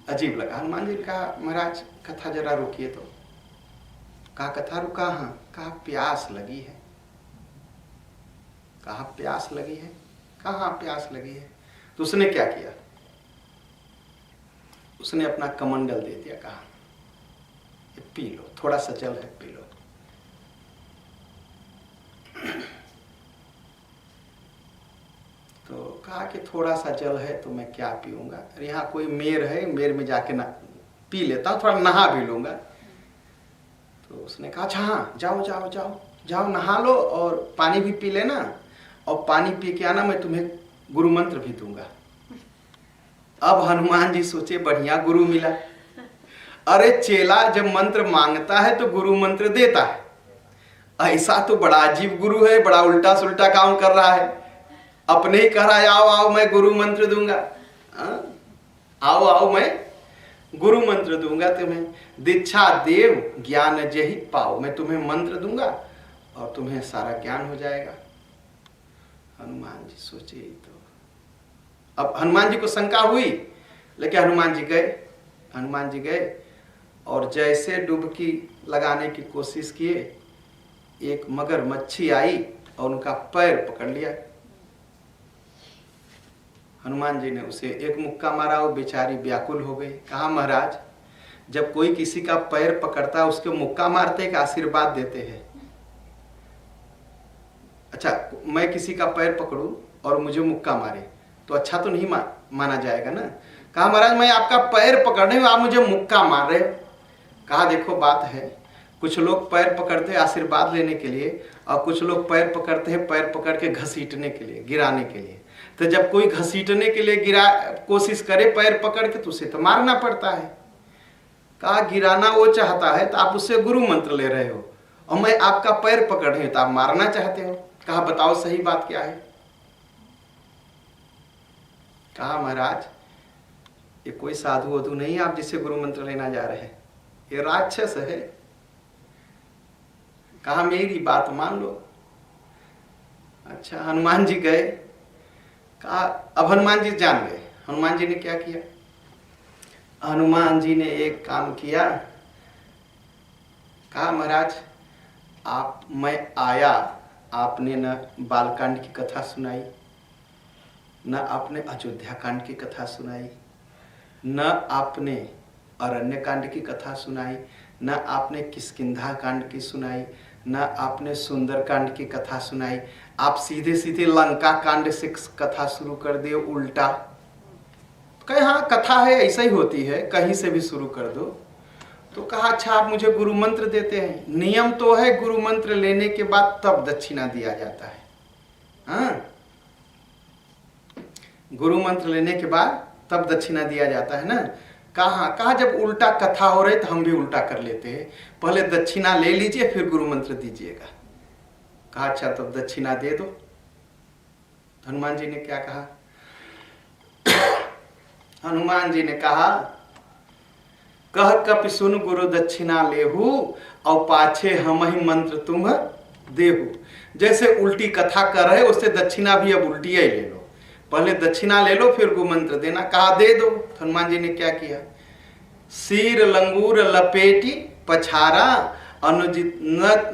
अजीब लगा। हनुमान जी ने कहा महाराज कथा जरा रुकिए। तो कहा कथा रुका, हाँ। कहा प्यास लगी है। कहा प्यास लगी है, कहा हाँ प्यास लगी है। तो उसने क्या किया, उसने अपना कमंडल दे दिया, कहा ये पी लो, थोड़ा सा जल है पी लो। तो कहा कि थोड़ा सा जल है तो मैं क्या पीऊंगा, यहाँ कोई मेर है, मेर में जाके ना पी लेता हूँ, थोड़ा नहा भी लूंगा। तो उसने कहा अच्छा हाँ जाओ जाओ जाओ जाओ नहा लो और पानी भी पी लेना, और पानी पी के आना, मैं तुम्हें गुरु मंत्र भी दूंगा। अब हनुमान जी सोचे बढ़िया गुरु मिला। अरे चेला जब मंत्र मांगता है तो गुरु मंत्र देता है, ऐसा तो बड़ा अजीब गुरु है, बड़ा उल्टा सुल्टा काम कर रहा है। अपने ही कह रहा है आओ आओ मैं गुरु मंत्र दूंगा, आओ आओ मैं गुरु मंत्र दूंगा तुम्हें, दीक्षा देव ज्ञान जही पाओ, मैं तुम्हें मंत्र दूंगा और तुम्हें सारा ज्ञान हो जाएगा। हनुमान जी सोचे तो अब हनुमान जी को शंका हुई, लेकिन हनुमान जी गए और जैसे डुबकी लगाने की कोशिश किए, एक मगरमच्छी आई और उनका पैर पकड़ लिया। हनुमान जी ने उसे एक मुक्का मारा, वो बेचारी व्याकुल हो गई। कहा महाराज जब कोई किसी का पैर पकड़ता है उसके मुक्का मारते कि आशीर्वाद देते हैं? अच्छा मैं किसी का पैर पकड़ूं और मुझे मुक्का मारे तो अच्छा तो नहीं माना जाएगा ना। कहा महाराज मैं आपका पैर पकड़ रही हूं, आप मुझे मुक्का मार रहे हो। कहा देखो बात है, कुछ लोग पैर पकड़ते हैं आशीर्वाद लेने के लिए, और कुछ लोग पैर पकड़ते हैं पैर पकड़ के घसीटने के लिए, गिराने के लिए। तो जब कोई घसीटने के लिए कोशिश करे पैर पकड़ के तो उसे तो मारना पड़ता है। कहा गिराना वो चाहता है तो आप उससे गुरु मंत्र ले रहे हो, और मैं आपका पैर पकड़ रही हूं तो आप मारना चाहते हो। कहा बताओ सही बात क्या है। कहा महाराज ये कोई साधु वधु नहीं आप जिससे गुरु मंत्र लेना जा रहे हैं, ये राक्षस है। कहा मेरी बात मान लो। अच्छा हनुमान जी गए। कहा अब हनुमान जी जान गए। हनुमान जी ने क्या किया, हनुमान जी ने एक काम किया। कहा महाराज मैं आया, आपने न बालकांड की कथा सुनाई, न आपने अयोध्या कांड की कथा सुनाई, न आपने अरण्य कांड की कथा सुनाई, न आपने किष्किंधा कांड की सुनाई, न आपने सुंदर कांड की कथा सुनाई। आप सीधे सीधे लंका कांड से कथा शुरू कर दिए उल्टा। कहे हाँ कथा है ऐसा ही होती है, कहीं से भी शुरू कर दो। तो कहा अच्छा आप मुझे गुरु मंत्र देते हैं, नियम तो है गुरु मंत्र लेने के बाद तब दक्षिणा दिया जाता है। हाँ गुरु मंत्र लेने के बाद तब दक्षिणा दिया जाता है ना। कहा जब उल्टा कथा हो रही तो हम भी उल्टा कर लेते हैं, पहले दक्षिणा ले लीजिए फिर गुरु मंत्र दीजिएगा। कहा अच्छा तब दक्षिणा दे दो। हनुमान जी ने क्या कहा? हनुमान जी ने कहा, कह कपि सुन गुरु दक्षिणा लेहू, और पाछे हम ही मंत्र तुम देहू। जैसे उल्टी कथा कर रहे, उससे दक्षिणा भी अब उल्टी ही ले लो। पहले दक्षिणा ले लो, फिर गो मंत्र देना। कहा दे दो। हनुमान जी ने क्या किया? सिर लंगूर लपेटी पछारा, अनुजित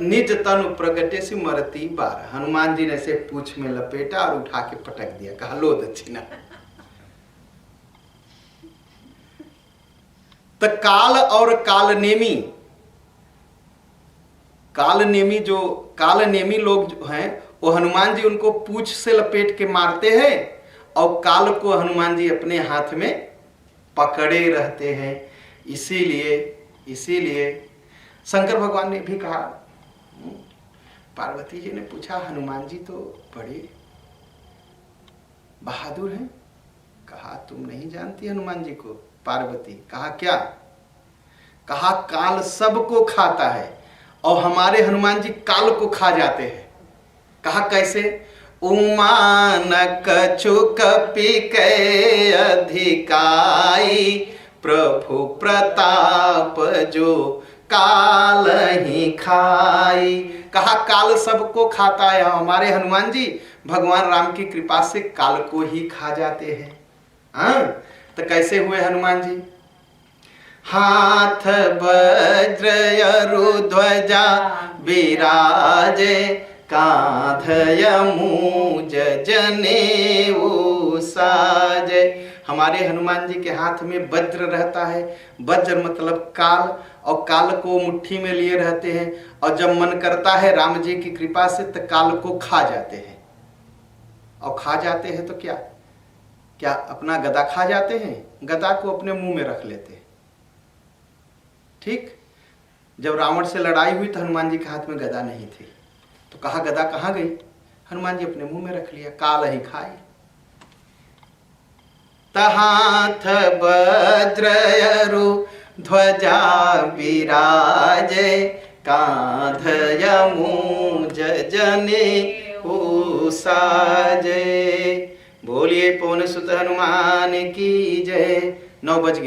निज तनु प्रगटे से मरती बार। हनुमान जी ने से पूछ में लपेटा और उठा के पटक दिया। कहा लो दक्षिणा। तो काल और कालनेमी, कालनेमी लोग जो हैं, वो हनुमान जी उनको पूछ से लपेट के मारते हैं और काल को हनुमान जी अपने हाथ में पकड़े रहते हैं। इसीलिए शंकर भगवान ने भी कहा, पार्वती जी ने पूछा, हनुमान जी तो बड़े बहादुर हैं। कहा तुम नहीं जानती हनुमान जी को? पार्वती, कहा क्या? कहा काल सबको खाता है और हमारे हनुमान जी काल को खा जाते हैं। कहा कैसे? उमा न कछु कपि कै अधिकाई, प्रभु प्रताप जो काल ही खाई। कहा काल सबको खाता है, हमारे हनुमान जी भगवान राम की कृपा से काल को ही खा जाते हैं। हाँ, तो कैसे हुए हनुमान जी? हाथ वज्र अरु ध्वजा विराजे, कांधय मूज जनेऊ साजे। हमारे हनुमान जी के हाथ में वज्र रहता है। वज्र मतलब काल, और काल को मुट्ठी में लिए रहते हैं, और जब मन करता है राम जी की कृपा से तो काल को खा जाते हैं। और खा जाते हैं तो क्या अपना गदा खा जाते हैं? गदा को अपने मुंह में रख लेते हैं। ठीक, जब रावण से लड़ाई हुई तो हनुमान जी के हाथ में गदा नहीं थी, तो कहा गदा कहाँ गई? हनुमान जी अपने मुंह में रख लिया, काल ही खाए। तहाथ वज्र अरु ध्वजा विराजे, कांधय मूज जनेऊ साजे। बोलिए पवन सुत हनुमान की जय। 9 बज गए।